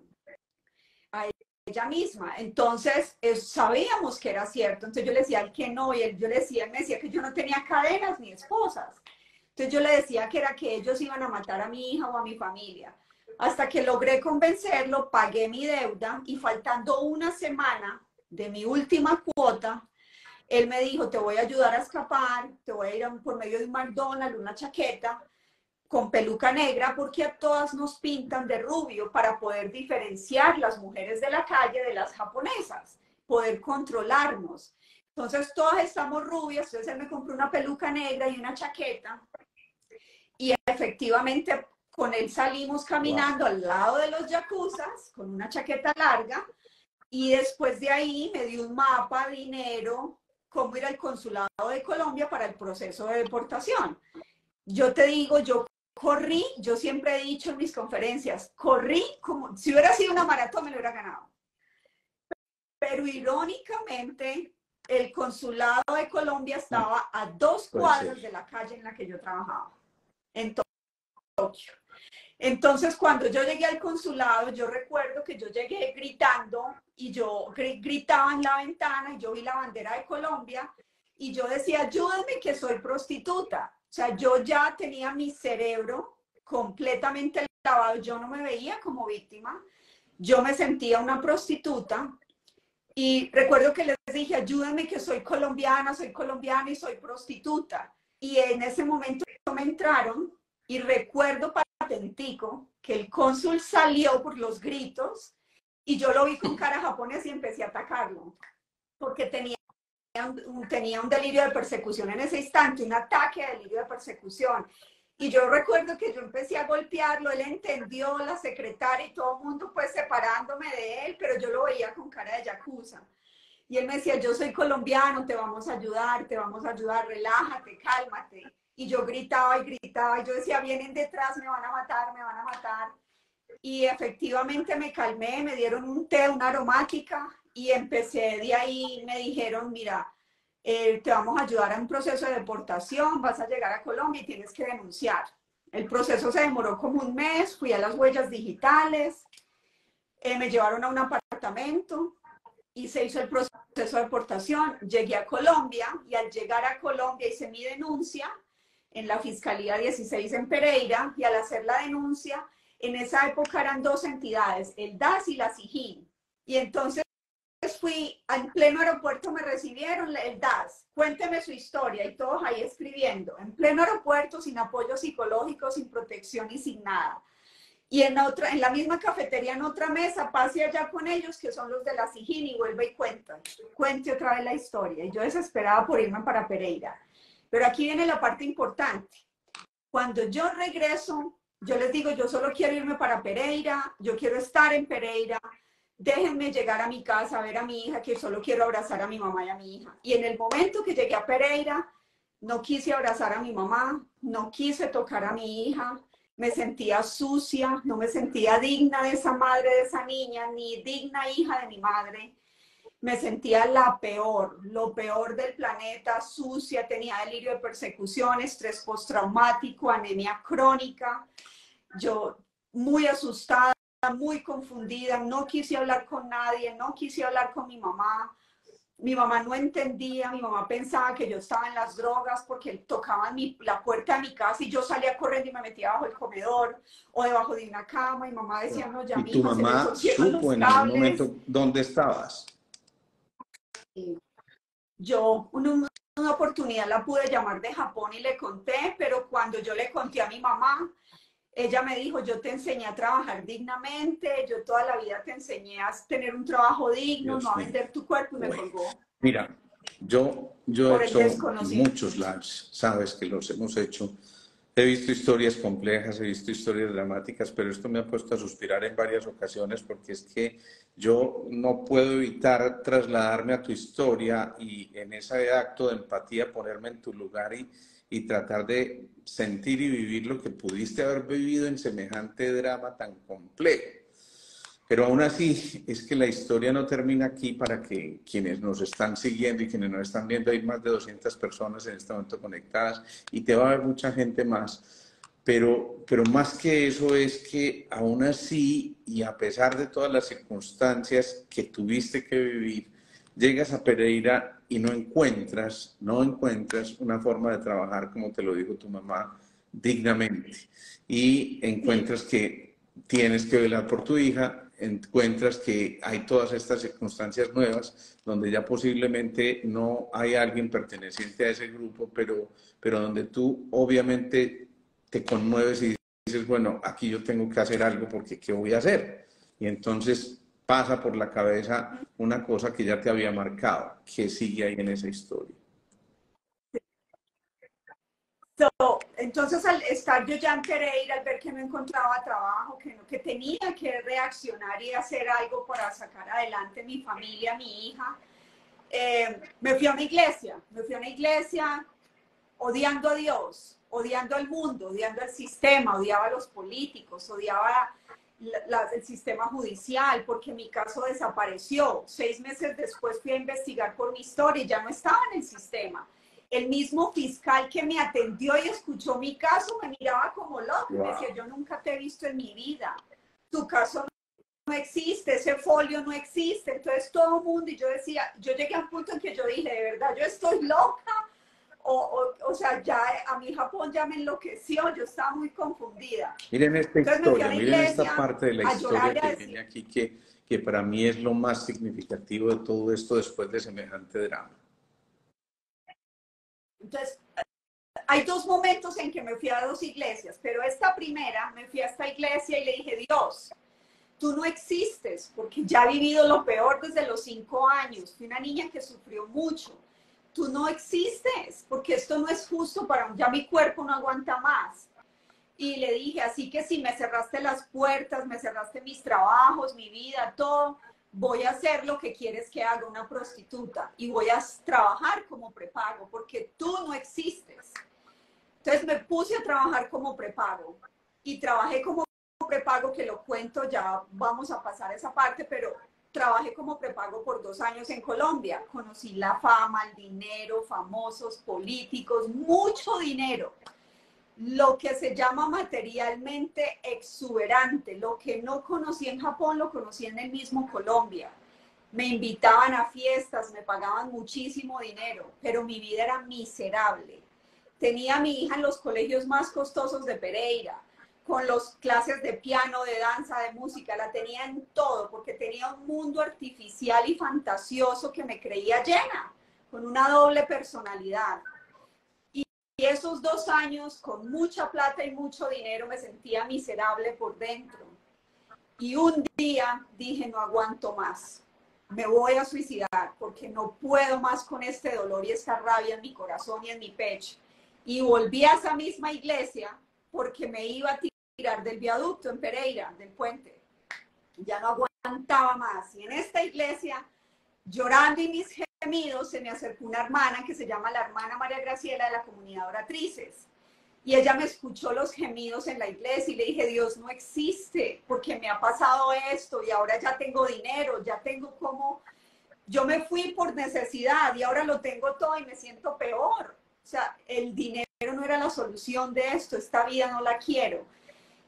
A ella misma. Entonces, sabíamos que era cierto. Entonces yo le decía al que no, y él me decía que yo no tenía cadenas ni esposas. Entonces yo le decía que era que ellos iban a matar a mi hija o a mi familia. Hasta que logré convencerlo, pagué mi deuda y faltando una semana de mi última cuota, él me dijo, te voy a ayudar a escapar, te voy a ir por medio de un McDonald's, una chaqueta con peluca negra, porque a todas nos pintan de rubio para poder diferenciar las mujeres de la calle de las japonesas, poder controlarnos. Entonces todas estamos rubias, entonces él me compró una peluca negra y una chaqueta y efectivamente con él salimos caminando al lado de los yakuzas con una chaqueta larga y después de ahí me dio un mapa, dinero, cómo ir al consulado de Colombia para el proceso de deportación. Yo te digo, yo corrí, yo siempre he dicho en mis conferencias, corrí como si hubiera sido una maratón me lo hubiera ganado. Pero irónicamente, el consulado de Colombia estaba a 2 cuadras de la calle en la que yo trabajaba, en Tokio. Entonces, cuando yo llegué al consulado, yo recuerdo que yo llegué gritando y yo gritaba en la ventana y yo vi la bandera de Colombia y yo decía, ayúdenme que soy prostituta. O sea, yo ya tenía mi cerebro completamente lavado, yo no me veía como víctima, yo me sentía una prostituta y recuerdo que les dije, ayúdenme que soy colombiana y soy prostituta. Y en ese momento me entraron y recuerdo patentico que el cónsul salió por los gritos y yo lo vi con cara japonesa y empecé a atacarlo porque tenía un delirio de persecución en ese instante, un ataque de delirio de persecución. Y yo recuerdo que yo empecé a golpearlo, él entendió, la secretaria y todo el mundo pues separándome de él, pero yo lo veía con cara de yakuza. Y él me decía, yo soy colombiano, te vamos a ayudar, relájate, cálmate. Y yo gritaba y gritaba, y yo decía, vienen detrás, me van a matar, me van a matar. Y efectivamente me calmé, me dieron un té, una aromática, y empecé de ahí, me dijeron, mira, te vamos a ayudar a un proceso de deportación, vas a llegar a Colombia y tienes que denunciar. El proceso se demoró como un mes, fui a las huellas digitales, me llevaron a un apartamento y se hizo el proceso de deportación. Llegué a Colombia y al llegar a Colombia hice mi denuncia en la Fiscalía 16 en Pereira y al hacer la denuncia, en esa época eran dos entidades, el DAS y la SIJIN. Y entonces fui, en pleno aeropuerto me recibieron el DAS, cuénteme su historia y todos ahí escribiendo, en pleno aeropuerto, sin apoyo psicológico, sin protección y sin nada. Y en la misma cafetería, en otra mesa, pase allá con ellos, que son los de la SIJIN, y vuelve y cuente otra vez la historia. Y yo desesperaba por irme para Pereira. Pero aquí viene la parte importante. Cuando yo regreso, yo les digo, yo solo quiero irme para Pereira, yo quiero estar en Pereira, déjenme llegar a mi casa a ver a mi hija, que solo quiero abrazar a mi mamá y a mi hija. Y en el momento que llegué a Pereira, no quise abrazar a mi mamá, no quise tocar a mi hija, me sentía sucia, no me sentía digna de esa madre, de esa niña, ni digna hija de mi madre. Me sentía la peor, lo peor del planeta, sucia, tenía delirio de persecución, estrés postraumático, anemia crónica. Yo muy asustada, muy confundida, no quise hablar con nadie, no quise hablar con mi mamá. Mi mamá no entendía, mi mamá pensaba que yo estaba en las drogas porque tocaban la puerta de mi casa y yo salía corriendo y me metía bajo el comedor o debajo de una cama y mamá decía, no, ya ¿Y mi tu hija se le mamá torcieron supo los en algún cables. momento dónde estabas? Yo una oportunidad la pude llamar de Japón y le conté, pero cuando yo le conté a mi mamá, ella me dijo, yo te enseñé a trabajar dignamente, yo toda la vida te enseñé a tener un trabajo digno, no Dios a mío. vender tu cuerpo y me Bueno, colgó mira, yo he por el hecho desconocimiento. muchos lives, sabes que los hemos hecho. He visto historias complejas, he visto historias dramáticas, pero esto me ha puesto a suspirar en varias ocasiones porque es que yo no puedo evitar trasladarme a tu historia y en ese acto de empatía ponerme en tu lugar y tratar de sentir y vivir lo que pudiste haber vivido en semejante drama tan complejo. Pero aún así, es que la historia no termina aquí para que quienes nos están siguiendo y quienes nos están viendo, hay más de 200 personas en este momento conectadas y te va a ver mucha gente más. Pero más que eso es que aún así, y a pesar de todas las circunstancias que tuviste que vivir, llegas a Pereira y no encuentras una forma de trabajar, como te lo dijo tu mamá, dignamente. Y Sí, encuentras que tienes que velar por tu hija, encuentras que hay todas estas circunstancias nuevas donde ya posiblemente no hay alguien perteneciente a ese grupo, pero donde tú obviamente te conmueves y dices, bueno, aquí yo tengo que hacer algo porque ¿qué voy a hacer? Y entonces pasa por la cabeza una cosa que ya te había marcado, que sigue ahí en esa historia. entonces, al estar yo ya en Pereira, al ver que no encontraba trabajo, que tenía que reaccionar y hacer algo para sacar adelante mi familia, mi hija, me fui a una iglesia odiando a Dios, odiando al mundo, odiando al sistema, odiaba a los políticos, odiaba el sistema judicial, porque mi caso desapareció. 6 meses después fui a investigar por mi historia y ya no estaba en el sistema. el mismo fiscal que me atendió y escuchó mi caso me miraba como loco. Wow. Me decía, yo nunca te he visto en mi vida. Tu caso no existe, ese folio no existe. Entonces todo el mundo, y yo decía, yo llegué a un punto en que yo dije, de verdad, yo estoy loca. O sea, ya a mí Japón ya me enloqueció, yo estaba muy confundida. Miren esta Entonces me fui a historia, la miren esta iglesia parte de la a llorar historia y a que decir. viene aquí, que para mí es lo más significativo de todo esto después de semejante drama. Entonces, hay dos momentos en que me fui a dos iglesias, pero esta primera me fui a esta iglesia y le dije, Dios, tú no existes, porque ya he vivido lo peor desde los 5 años. Fui una niña que sufrió mucho. Tú no existes, porque esto no es justo para ya mi cuerpo no aguanta más. Y le dije, así que si me cerraste las puertas, me cerraste mis trabajos, mi vida, todo, voy a hacer lo que quieres que haga, una prostituta, y voy a trabajar como prepago, porque tú no existes. Entonces me puse a trabajar como prepago, y trabajé como prepago, que lo cuento, ya vamos a pasar esa parte, pero trabajé como prepago por 2 años en Colombia. Conocí la fama, el dinero, famosos, políticos, mucho dinero. Lo que se llama materialmente exuberante, lo que no conocí en Japón, lo conocí en el mismo Colombia. Me invitaban a fiestas, me pagaban muchísimo dinero, pero mi vida era miserable. Tenía a mi hija en los colegios más costosos de Pereira, con las clases de piano, de danza, de música, la tenía en todo, porque tenía un mundo artificial y fantasioso que me creía llena, con una doble personalidad. Y esos 2 años, con mucha plata y mucho dinero, me sentía miserable por dentro. Y un día dije, no aguanto más, me voy a suicidar, porque no puedo más con este dolor y esta rabia en mi corazón y en mi pecho. Y volví a esa misma iglesia porque me iba a tirar del viaducto en Pereira, del puente. Ya no aguantaba más. Y en esta iglesia, llorando y mis gemidos, se me acercó una hermana que se llama la hermana María Graciela de la comunidad Oratrices. Y ella me escuchó los gemidos en la iglesia y le dije, Dios no existe, porque me ha pasado esto y ahora ya tengo dinero, ya tengo como... Yo me fui por necesidad y ahora lo tengo todo y me siento peor. O sea, el dinero no era la solución de esto, esta vida no la quiero.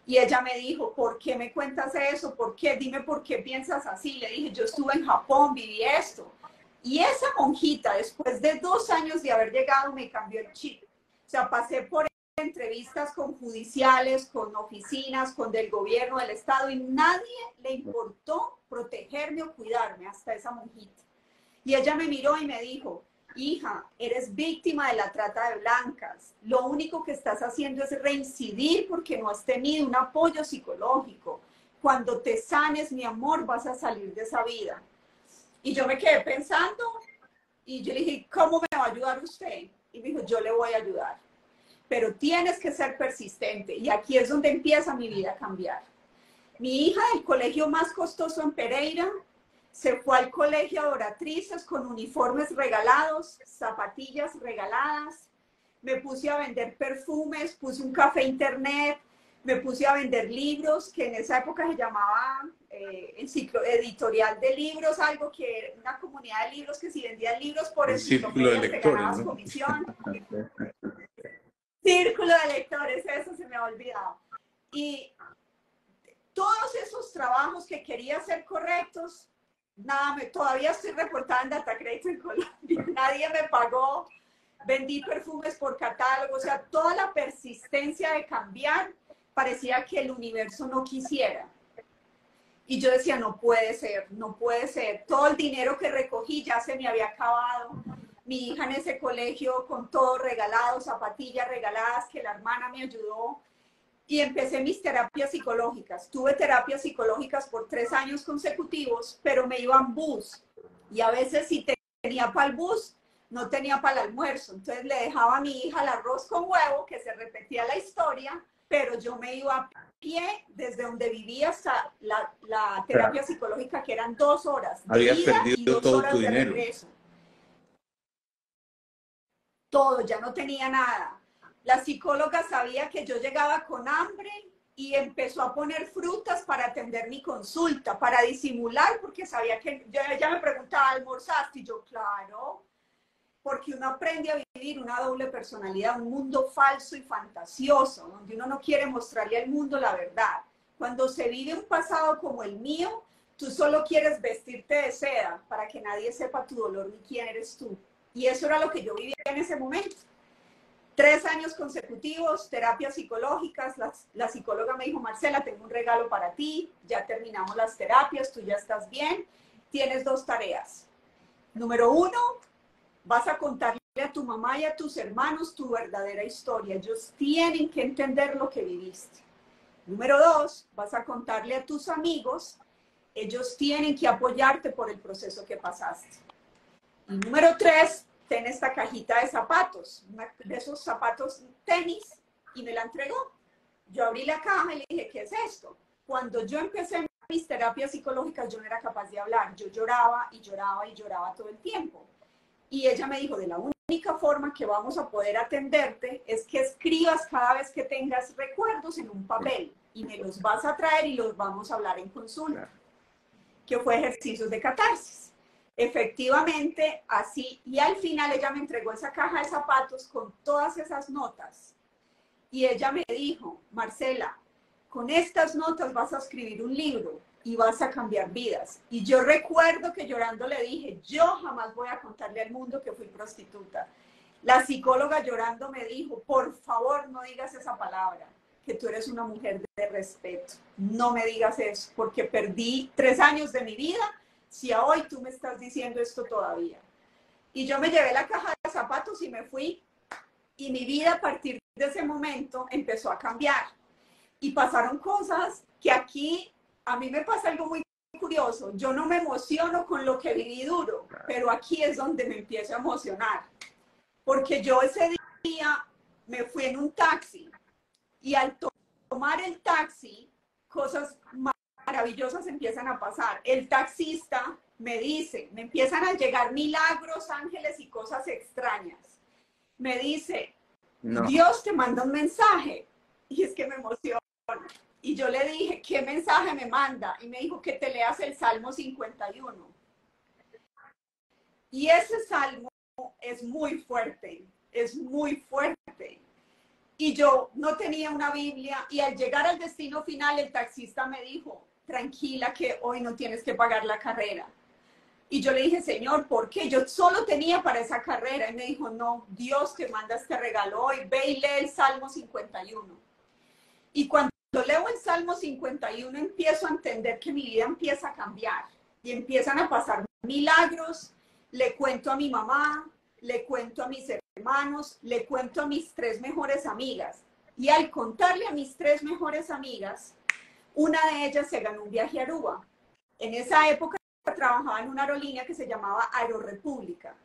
Y ella me dijo, ¿por qué me cuentas eso? ¿Por qué? Dime por qué piensas así. Le dije, yo estuve en Japón, viví esto. Y esa monjita, después de 2 años de haber llegado, me cambió el chip. O sea, pasé por entrevistas con judiciales, con oficinas, con del gobierno, del Estado, y nadie le importó protegerme o cuidarme, hasta esa monjita. Y ella me miró y me dijo, hija, eres víctima de la trata de blancas. Lo único que estás haciendo es reincidir porque no has tenido un apoyo psicológico. Cuando te sanes, mi amor, vas a salir de esa vida. Y yo me quedé pensando y yo le dije, ¿cómo me va a ayudar usted? Y me dijo, yo le voy a ayudar. Pero tienes que ser persistente. Y aquí es donde empieza mi vida a cambiar. Mi hija del colegio más costoso en Pereira se fue al colegio de Oratrices con uniformes regalados, zapatillas regaladas. Me puse a vender perfumes, puse un café internet, me puse a vender libros, que en esa época se llamaba editorial de libros, algo que era una comunidad de libros que si vendían libros por El círculo de enciclopedias te lectores, ganabas ¿no? comisión. Círculo de lectores, eso se me ha olvidado. Y todos esos trabajos que quería ser correctos, nada, todavía estoy reportada en Data Crédito en Colombia, nadie me pagó, vendí perfumes por catálogo, o sea, toda la persistencia de cambiar, parecía que el universo no quisiera. Y yo decía, no puede ser, no puede ser. Todo el dinero que recogí ya se me había acabado. Mi hija en ese colegio con todo regalado, zapatillas regaladas, que la hermana me ayudó. Y empecé mis terapias psicológicas. Tuve terapias psicológicas por 3 años consecutivos, pero me iba en bus. Y a veces si tenía para el bus, no tenía para el almuerzo. Entonces le dejaba a mi hija el arroz con huevo, que se repetía la historia, pero yo me iba a pie desde donde vivía hasta la terapia psicológica, que eran 2 horas de Habías ida y perdido 2 todo tu horas de dinero. regreso. Todo, ya no tenía nada. La psicóloga sabía que yo llegaba con hambre y empezó a poner frutas para atender mi consulta, para disimular, porque sabía que ella me preguntaba, ¿almorzaste? Y yo, claro, porque uno aprende a vivir una doble personalidad, un mundo falso y fantasioso, donde uno no quiere mostrarle al mundo la verdad. Cuando se vive un pasado como el mío, tú solo quieres vestirte de seda para que nadie sepa tu dolor ni quién eres tú. Y eso era lo que yo vivía en ese momento. 3 años consecutivos, terapias psicológicas. La psicóloga me dijo, Marcela, tengo un regalo para ti, ya terminamos las terapias, tú ya estás bien, tienes 2 tareas. Número 1, vas a contarle a tu mamá y a tus hermanos tu verdadera historia. Ellos tienen que entender lo que viviste. Número 2, vas a contarle a tus amigos. Ellos tienen que apoyarte por el proceso que pasaste. Y número 3, ten esta cajita de zapatos, de esos zapatos tenis, y me la entregó. Yo abrí la caja y le dije, ¿qué es esto? Cuando yo empecé mis terapias psicológicas, yo no era capaz de hablar. Yo lloraba y lloraba y lloraba todo el tiempo. Y ella me dijo, de la única forma que vamos a poder atenderte es que escribas cada vez que tengas recuerdos en un papel y me los vas a traer y los vamos a hablar en consulta, que fue ejercicios de catarsis. Efectivamente, así, y al final ella me entregó esa caja de zapatos con todas esas notas. Y ella me dijo, Marcela, con estas notas vas a escribir un libro y vas a cambiar vidas. Y yo recuerdo que llorando le dije, yo jamás voy a contarle al mundo que fui prostituta. La psicóloga llorando me dijo, por favor no digas esa palabra, que tú eres una mujer de respeto. No me digas eso, porque perdí 3 años de mi vida si a hoy tú me estás diciendo esto todavía. Y yo me llevé la caja de zapatos y me fui. Y mi vida a partir de ese momento empezó a cambiar. Y pasaron cosas que aquí, a mí me pasa algo muy curioso. Yo no me emociono con lo que viví duro, pero aquí es donde me empiezo a emocionar. Porque yo ese día me fui en un taxi y al tomar el taxi, cosas maravillosas empiezan a pasar. El taxista me dice, me empiezan a llegar milagros, ángeles y cosas extrañas. Me dice, no. Dios te manda un mensaje. Y es que me emociona. Y yo le dije, ¿qué mensaje me manda? Y me dijo que te leas el Salmo 51. Y ese salmo es muy fuerte, es muy fuerte. Y yo no tenía una Biblia y al llegar al destino final el taxista me dijo, tranquila que hoy no tienes que pagar la carrera. Y yo le dije, Señor, ¿por qué? Yo solo tenía para esa carrera. Y me dijo, no, Dios te manda este regalo hoy, ve y lee el Salmo 51. Y cuando leo el Salmo 51 empiezo a entender que mi vida empieza a cambiar y empiezan a pasar milagros. Le cuento a mi mamá, le cuento a mis hermanos, le cuento a mis 3 mejores amigas. Y al contarle a mis 3 mejores amigas, una de ellas se ganó un viaje a Aruba. En esa época trabajaba en una aerolínea que se llamaba Aerorepública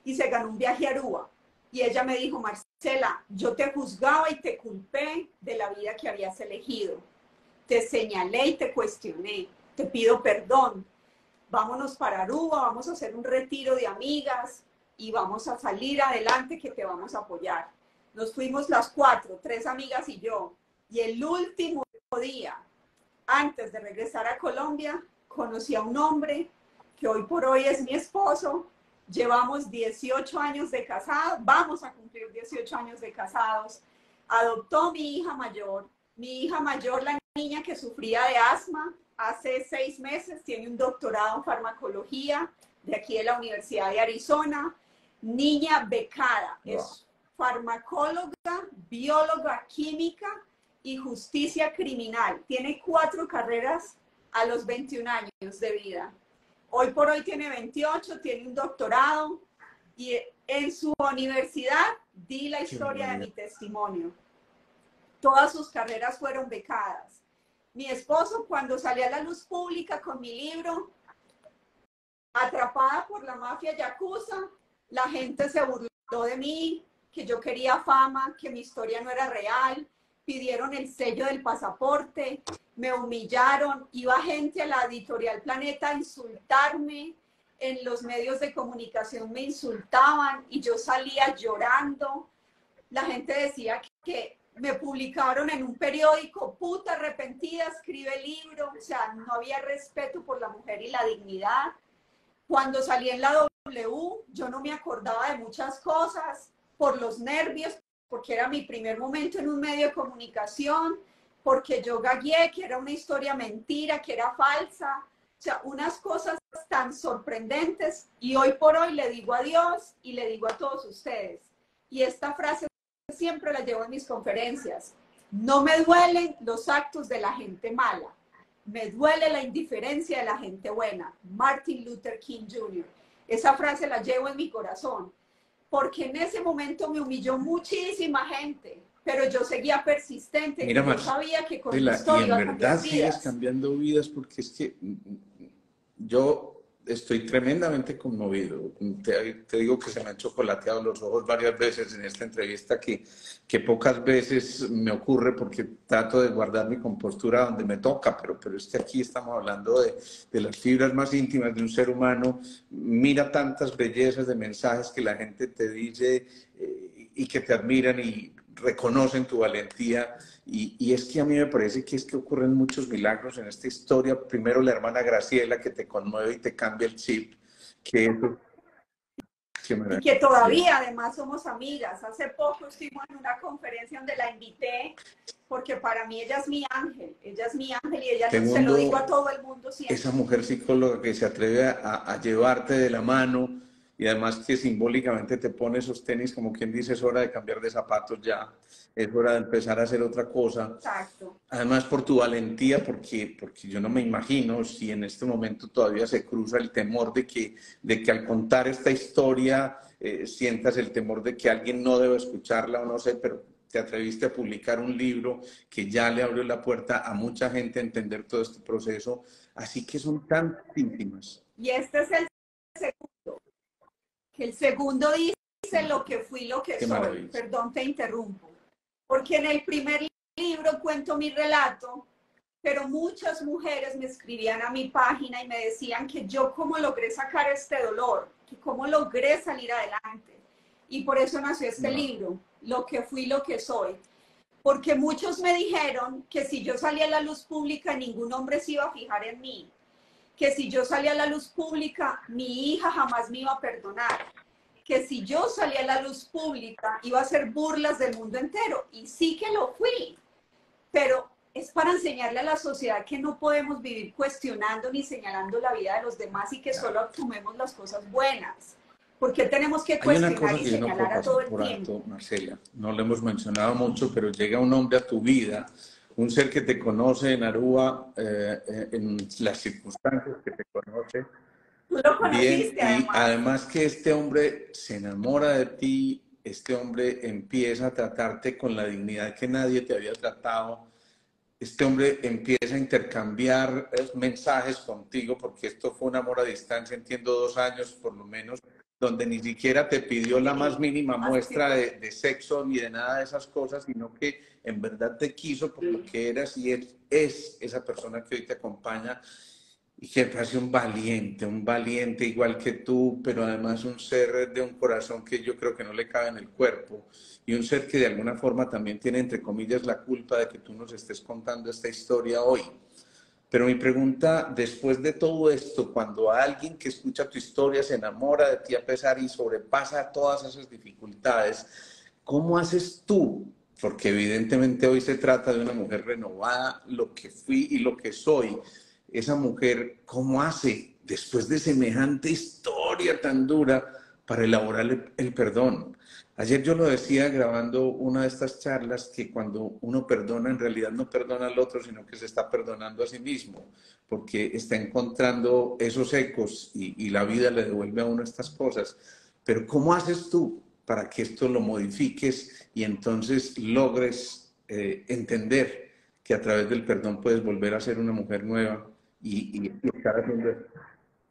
y se ganó un viaje a Aruba. Y ella me dijo, Marcela, yo te juzgaba y te culpé de la vida que habías elegido. Te señalé y te cuestioné. Te pido perdón. Vámonos para Aruba, vamos a hacer un retiro de amigas y vamos a salir adelante que te vamos a apoyar. Nos fuimos las 4, 3 amigas y yo. Y el último día, antes de regresar a Colombia, conocí a un hombre que hoy por hoy es mi esposo. Llevamos 18 años de casados, vamos a cumplir 18 años de casados. Adoptó mi hija mayor, la niña que sufría de asma, hace 6 meses, tiene un doctorado en farmacología de aquí de la Universidad de Arizona. Niña becada, es farmacóloga, bióloga, química y justicia criminal. Tiene 4 carreras a los 21 años de vida. Hoy por hoy tiene 28, tiene un doctorado y en su universidad di la historia de mi testimonio. Todas sus carreras fueron becadas. Mi esposo, cuando salí a la luz pública con mi libro, Atrapada por la mafia yakuza, la gente se burló de mí, que yo quería fama, que mi historia no era real, pidieron el sello del pasaporte, me humillaron, iba gente a la editorial Planeta a insultarme, en los medios de comunicación me insultaban y yo salía llorando. La gente decía que me publicaron en un periódico, puta arrepentida, escribe libro, o sea, no había respeto por la mujer y la dignidad. Cuando salí en la yo no me acordaba de muchas cosas por los nervios, porque era mi primer momento en un medio de comunicación, porque yo gagué, que era una historia mentira, que era falsa, o sea, unas cosas tan sorprendentes, y hoy por hoy le digo a Dios y le digo a todos ustedes, y esta frase siempre la llevo en mis conferencias: no me duelen los actos de la gente mala, me duele la indiferencia de la gente buena. Martin Luther King Jr. Esa frase la llevo en mi corazón, porque en ese momento me humilló muchísima gente, pero yo seguía persistente. Mira, Y yo sabía que con mi historia y en iba a verdad cambiar sigues vidas. cambiando vidas, porque es que yo estoy tremendamente conmovido. Te digo que se me han chocolateado los ojos varias veces en esta entrevista, que pocas veces me ocurre porque trato de guardar mi compostura donde me toca, pero es que aquí estamos hablando de las fibras más íntimas de un ser humano. Mira tantas bellezas de mensajes que la gente te dice y que te admiran y reconocen tu valentía. Y es que a mí me parece que es que ocurren muchos milagros en esta historia. Primero la hermana Graciela, que te conmueve y te cambia el chip, que eso, qué Y que maravilla. todavía además somos amigas. Hace poco estuvimos en una conferencia donde la invité, porque para mí ella es mi ángel y ella no se lo digo a Segundo, todo el mundo esa siempre. mujer psicóloga que se atreve a llevarte de la mano y además que simbólicamente te pone esos tenis, como quien dice, es hora de cambiar de zapatos ya, es hora de empezar a hacer otra cosa. Exacto. Además por tu valentía, porque yo no me imagino si en este momento todavía se cruza el temor de que al contar esta historia sientas el temor de que alguien no debe escucharla o no sé, pero te atreviste a publicar un libro que ya le abrió la puerta a mucha gente a entender todo este proceso. Así que son tan íntimas. Y este es el segundo, que el segundo dice lo que fui, lo que Qué soy. maravilla. Perdón, te interrumpo. Porque en el primer libro cuento mi relato, pero muchas mujeres me escribían a mi página y me decían que yo cómo logré sacar este dolor, que cómo logré salir adelante. Y por eso nació este No. libro, Lo que fui, lo que soy. Porque muchos me dijeron que si yo salía a la luz pública, ningún hombre se iba a fijar en mí, que si yo salía a la luz pública, mi hija jamás me iba a perdonar, que si yo salía a la luz pública, iba a hacer burlas del mundo entero. Y sí que lo fui, pero es para enseñarle a la sociedad que no podemos vivir cuestionando ni señalando la vida de los demás y que Claro. solo tomemos las cosas buenas. Porque tenemos que Hay una cuestionar cosa y que yo no puedo señalar a pasar todo el por alto, tiempo. Marcela. No lo hemos mencionado mucho, pero llega un hombre a tu vida, un ser que te conoce en Aruba, en las circunstancias que te conoce Tú lo bien, conociste y además. además que este hombre se enamora de ti, este hombre empieza a tratarte con la dignidad que nadie te había tratado. Este hombre empieza a intercambiar mensajes contigo, porque esto fue un amor a distancia, entiendo 2 años por lo menos, donde ni siquiera te pidió la más Sí, mínima así muestra fue. de sexo ni de nada de esas cosas, sino que en verdad te quiso por lo que eras y él es esa persona que hoy te acompaña y que parece un valiente igual que tú, pero además un ser de un corazón que yo creo que no le cabe en el cuerpo y un ser que de alguna forma también tiene, entre comillas, la culpa de que tú nos estés contando esta historia hoy. Pero mi pregunta, después de todo esto, cuando alguien que escucha tu historia se enamora de ti a pesar y sobrepasa todas esas dificultades, ¿cómo haces tú? Porque evidentemente hoy se trata de una mujer renovada, lo que fui y lo que soy. Esa mujer, ¿cómo hace después de semejante historia tan dura para elaborar el perdón? Ayer yo lo decía grabando una de estas charlas, que cuando uno perdona, en realidad no perdona al otro, sino que se está perdonando a sí mismo, porque está encontrando esos ecos y la vida le devuelve a uno estas cosas. Pero ¿cómo haces tú para que esto lo modifiques y entonces logres entender que a través del perdón puedes volver a ser una mujer nueva y estar haciendo esto?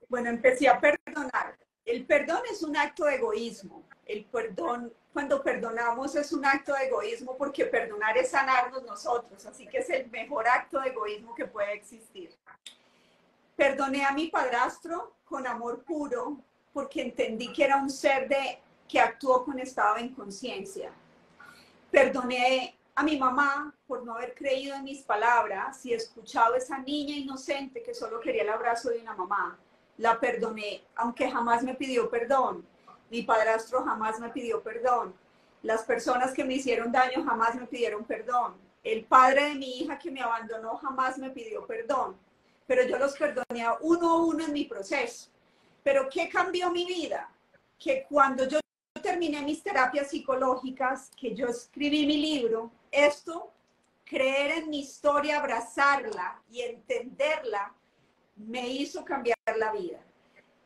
Bueno, empecé a perdonar. El perdón es un acto de egoísmo. El perdón, cuando perdonamos, es un acto de egoísmo, porque perdonar es sanarnos nosotros. Así que es el mejor acto de egoísmo que puede existir. Perdoné a mi padrastro con amor puro, porque entendí que era un ser que actuó con estado de inconsciencia. Perdoné a mi mamá por no haber creído en mis palabras y escuchado a esa niña inocente que solo quería el abrazo de una mamá. la perdoné, aunque jamás me pidió perdón. Mi padrastro jamás me pidió perdón. Las personas que me hicieron daño jamás me pidieron perdón. El padre de mi hija que me abandonó jamás me pidió perdón. Pero yo los perdoné a uno en mi proceso. Pero ¿qué cambió mi vida? Que cuando yo terminé mis terapias psicológicas, que yo escribí mi libro, esto, creer en mi historia, abrazarla y entenderla, me hizo cambiar la vida.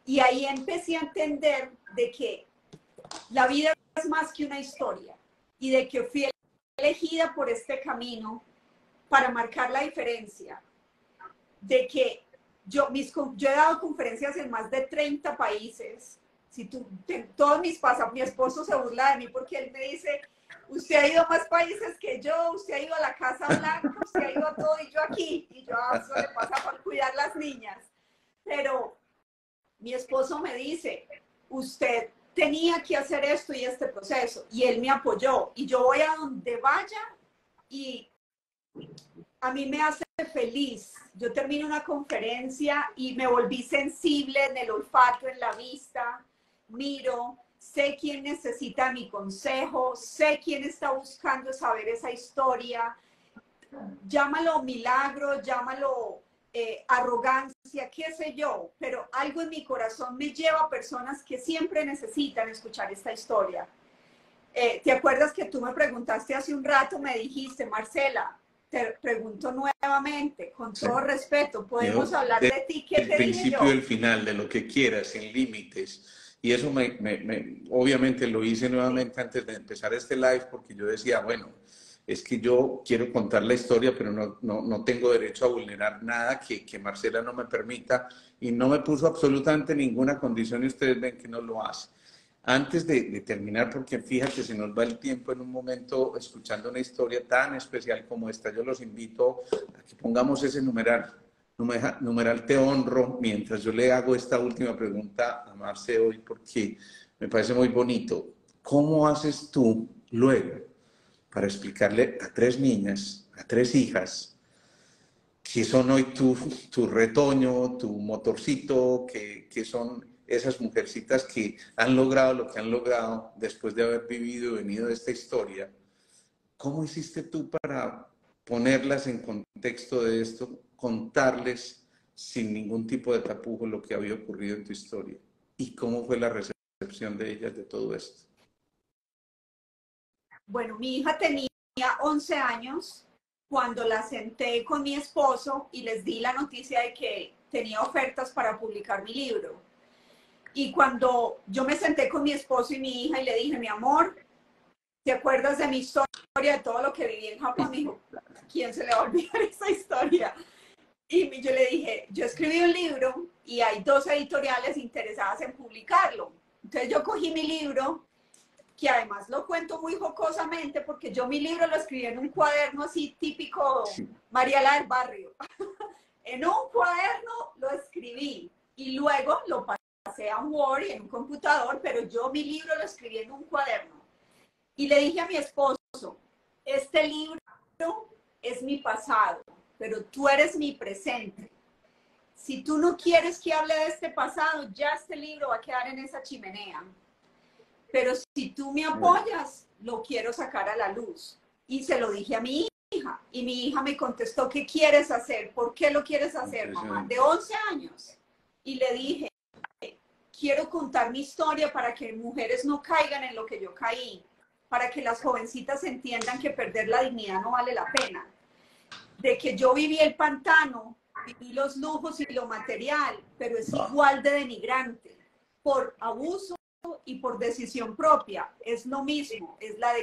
Y ahí empecé a entender de que la vida es más que una historia y de que fui elegida por este camino para marcar la diferencia. De que yo he dado conferencias en más de 30 países. Si todos mi esposo se burla de mí porque él me dice, usted ha ido a más países que yo, usted ha ido a la Casa Blanca, usted ha ido a todo y yo aquí. Y yo, eso le pasa por cuidar las niñas. Pero mi esposo me dice, usted tenía que hacer esto y este proceso. Y él me apoyó. Y yo voy a donde vaya y a mí me hace feliz. Yo termino una conferencia y me volví sensible en el olfato, en la vista. Miro, sé quién necesita mi consejo, sé quién está buscando saber esa historia. Llámalo milagro, llámalo arrogancia, qué sé yo, pero algo en mi corazón me lleva a personas que siempre necesitan escuchar esta historia. ¿Te acuerdas que tú me preguntaste hace un rato, me dijiste, Marcela, te pregunto nuevamente, con todo respeto, ¿podemos hablar de ti? ¿Qué te dije yo? El principio y el final, de lo que quieras, sin límites. Y eso obviamente lo hice nuevamente antes de empezar este live, porque yo decía, bueno, es que yo quiero contar la historia, pero no tengo derecho a vulnerar nada que Marcela no me permita, y no me puso absolutamente ninguna condición y ustedes ven que no lo hace. Antes de terminar, porque fíjate, se nos va el tiempo en un momento escuchando una historia tan especial como esta, yo los invito a que pongamos ese numeral te honro, mientras yo le hago esta última pregunta a Marce hoy, porque me parece muy bonito. ¿Cómo haces tú luego para explicarle a 3 niñas, a 3 hijas, que son hoy tu retoño, tu motorcito, que son esas mujercitas que han logrado lo que han logrado después de haber vivido y venido de esta historia? ¿Cómo hiciste tú para ponerlas en contexto de esto, contarles sin ningún tipo de tapujo lo que había ocurrido en tu historia? ¿Y cómo fue la recepción de ellas de todo esto? Bueno, mi hija tenía 11 años cuando la senté con mi esposo y les di la noticia de que tenía ofertas para publicar mi libro. Y cuando yo me senté con mi esposo y mi hija y le dije, mi amor, ¿te acuerdas de mi historia, de todo lo que viví en Japón? Me dijo, ¿quién se le va a olvidar esa historia? Y yo le dije, yo escribí un libro y hay 2 editoriales interesadas en publicarlo. Entonces yo cogí mi libro, que además lo cuento muy jocosamente, porque yo mi libro lo escribí en un cuaderno así típico Mariela del barrio. En un cuaderno lo escribí y luego lo pasé a un Word y en un computador, pero yo mi libro lo escribí en un cuaderno. Y le dije a mi esposo, este libro es mi pasado, pero tú eres mi presente. Si tú no quieres que hable de este pasado, ya este libro va a quedar en esa chimenea. Pero si tú me apoyas, lo quiero sacar a la luz. Y se lo dije a mi hija. Y mi hija me contestó, ¿qué quieres hacer? ¿Por qué lo quieres hacer, mamá? De 11 años. Y le dije, quiero contar mi historia para que mujeres no caigan en lo que yo caí. Para que las jovencitas entiendan que perder la dignidad no vale la pena. De que yo viví el pantano, viví los lujos y lo material, pero es igual de denigrante. Por abuso y por decisión propia, es lo mismo, es la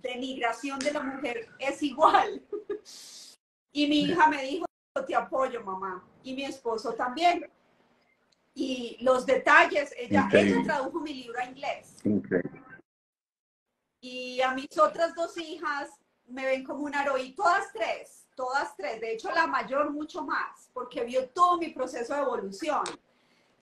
denigración de la mujer, es igual. Y mi hija me dijo, te apoyo, mamá, y mi esposo también. Y los detalles, ella tradujo mi libro a inglés. Increíble. Y a mis otras 2 hijas me ven como una heroína, todas tres, de hecho la mayor mucho más, porque vio todo mi proceso de evolución,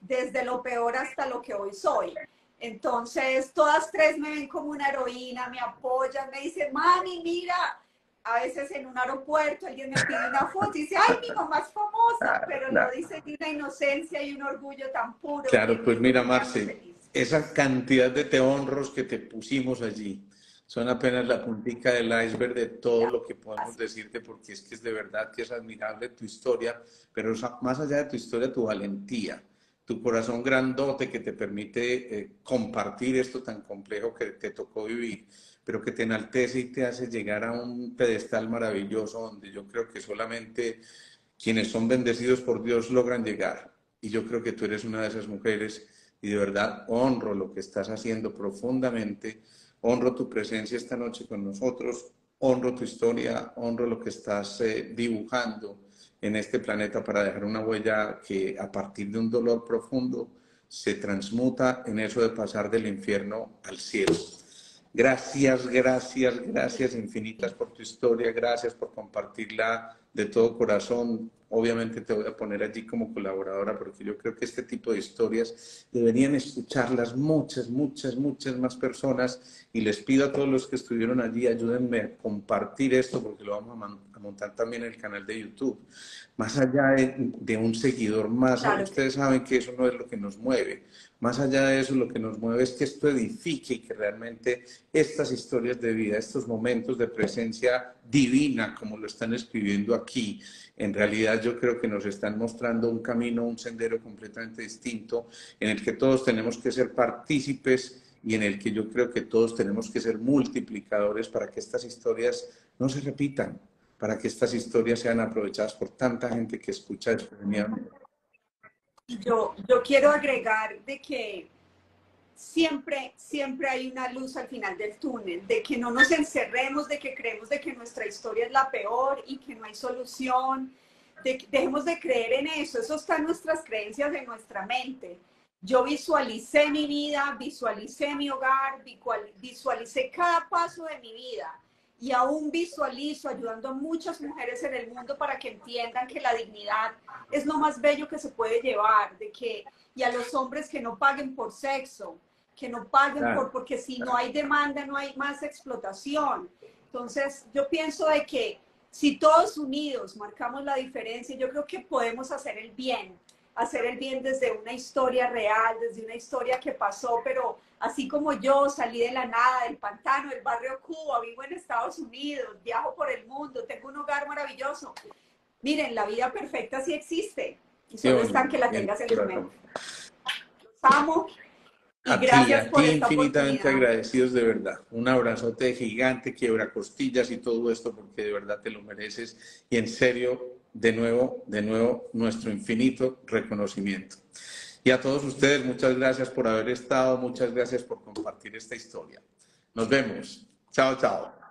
desde lo peor hasta lo que hoy soy. Entonces, todas 3 me ven como una heroína, me apoyan, me dicen, mami, mira, a veces en un aeropuerto alguien me pide una foto y dice, ay, mi mamá es famosa, pero lo dice de una inocencia y un orgullo tan puro Claro, pues mira, que me hace Marce, feliz. esa cantidad de te honros que te pusimos allí son apenas la puntica del iceberg de todo lo que podemos decirte, porque es que es de verdad que es admirable tu historia, pero más allá de tu historia, tu valentía, tu corazón grandote que te permite compartir esto tan complejo que te tocó vivir, pero que te enaltece y te hace llegar a un pedestal maravilloso donde yo creo que solamente quienes son bendecidos por Dios logran llegar. Y yo creo que tú eres una de esas mujeres y de verdad honro lo que estás haciendo profundamente, honro tu presencia esta noche con nosotros, honro tu historia, honro lo que estás dibujando en este planeta para dejar una huella que a partir de un dolor profundo se transmuta en eso de pasar del infierno al cielo. Gracias, gracias, gracias infinitas por tu historia, gracias por compartirla de todo corazón. Obviamente te voy a poner allí como colaboradora porque yo creo que este tipo de historias deberían escucharlas muchas, muchas, muchas más personas y les pido a todos los que estuvieron allí, ayúdenme a compartir esto porque lo vamos a montar también en el canal de YouTube. Más allá de un seguidor más, Claro que ustedes saben que eso no es lo que nos mueve. Más allá de eso, lo que nos mueve es que esto edifique y que realmente estas historias de vida, estos momentos de presencia divina, como lo están escribiendo aquí, en realidad yo creo que nos están mostrando un camino, un sendero completamente distinto, en el que todos tenemos que ser partícipes y en el que yo creo que todos tenemos que ser multiplicadores para que estas historias no se repitan, para que estas historias sean aprovechadas por tanta gente que escucha esto. yo quiero agregar de que siempre, siempre hay una luz al final del túnel, de que no nos encerremos, de que creemos de que nuestra historia es la peor y que no hay solución, dejemos de creer en eso, eso está en nuestras creencias, en nuestra mente. Yo visualicé mi vida, visualicé mi hogar, visualicé cada paso de mi vida y aún visualizo ayudando a muchas mujeres en el mundo para que entiendan que la dignidad es lo más bello que se puede llevar, de que, y a los hombres que no paguen por sexo, que no paguen porque si no hay demanda no hay más explotación. Entonces yo pienso de que si todos unidos marcamos la diferencia, yo creo que podemos hacer el bien desde una historia real, desde una historia que pasó, pero así como yo salí de la nada, del pantano, del barrio Cuba, vivo en Estados Unidos, viajo por el mundo, tengo un hogar maravilloso. Miren, la vida perfecta sí existe y solo está en que la tengas en tu mente. Los amo y gracias por esta infinitamente oportunidad. agradecidos de verdad. Un abrazote gigante, quiebra costillas y todo esto porque de verdad te lo mereces y en serio, de nuevo, nuestro infinito reconocimiento. Y a todos ustedes, muchas gracias por haber estado, muchas gracias por compartir esta historia. Nos vemos. Chao, chao.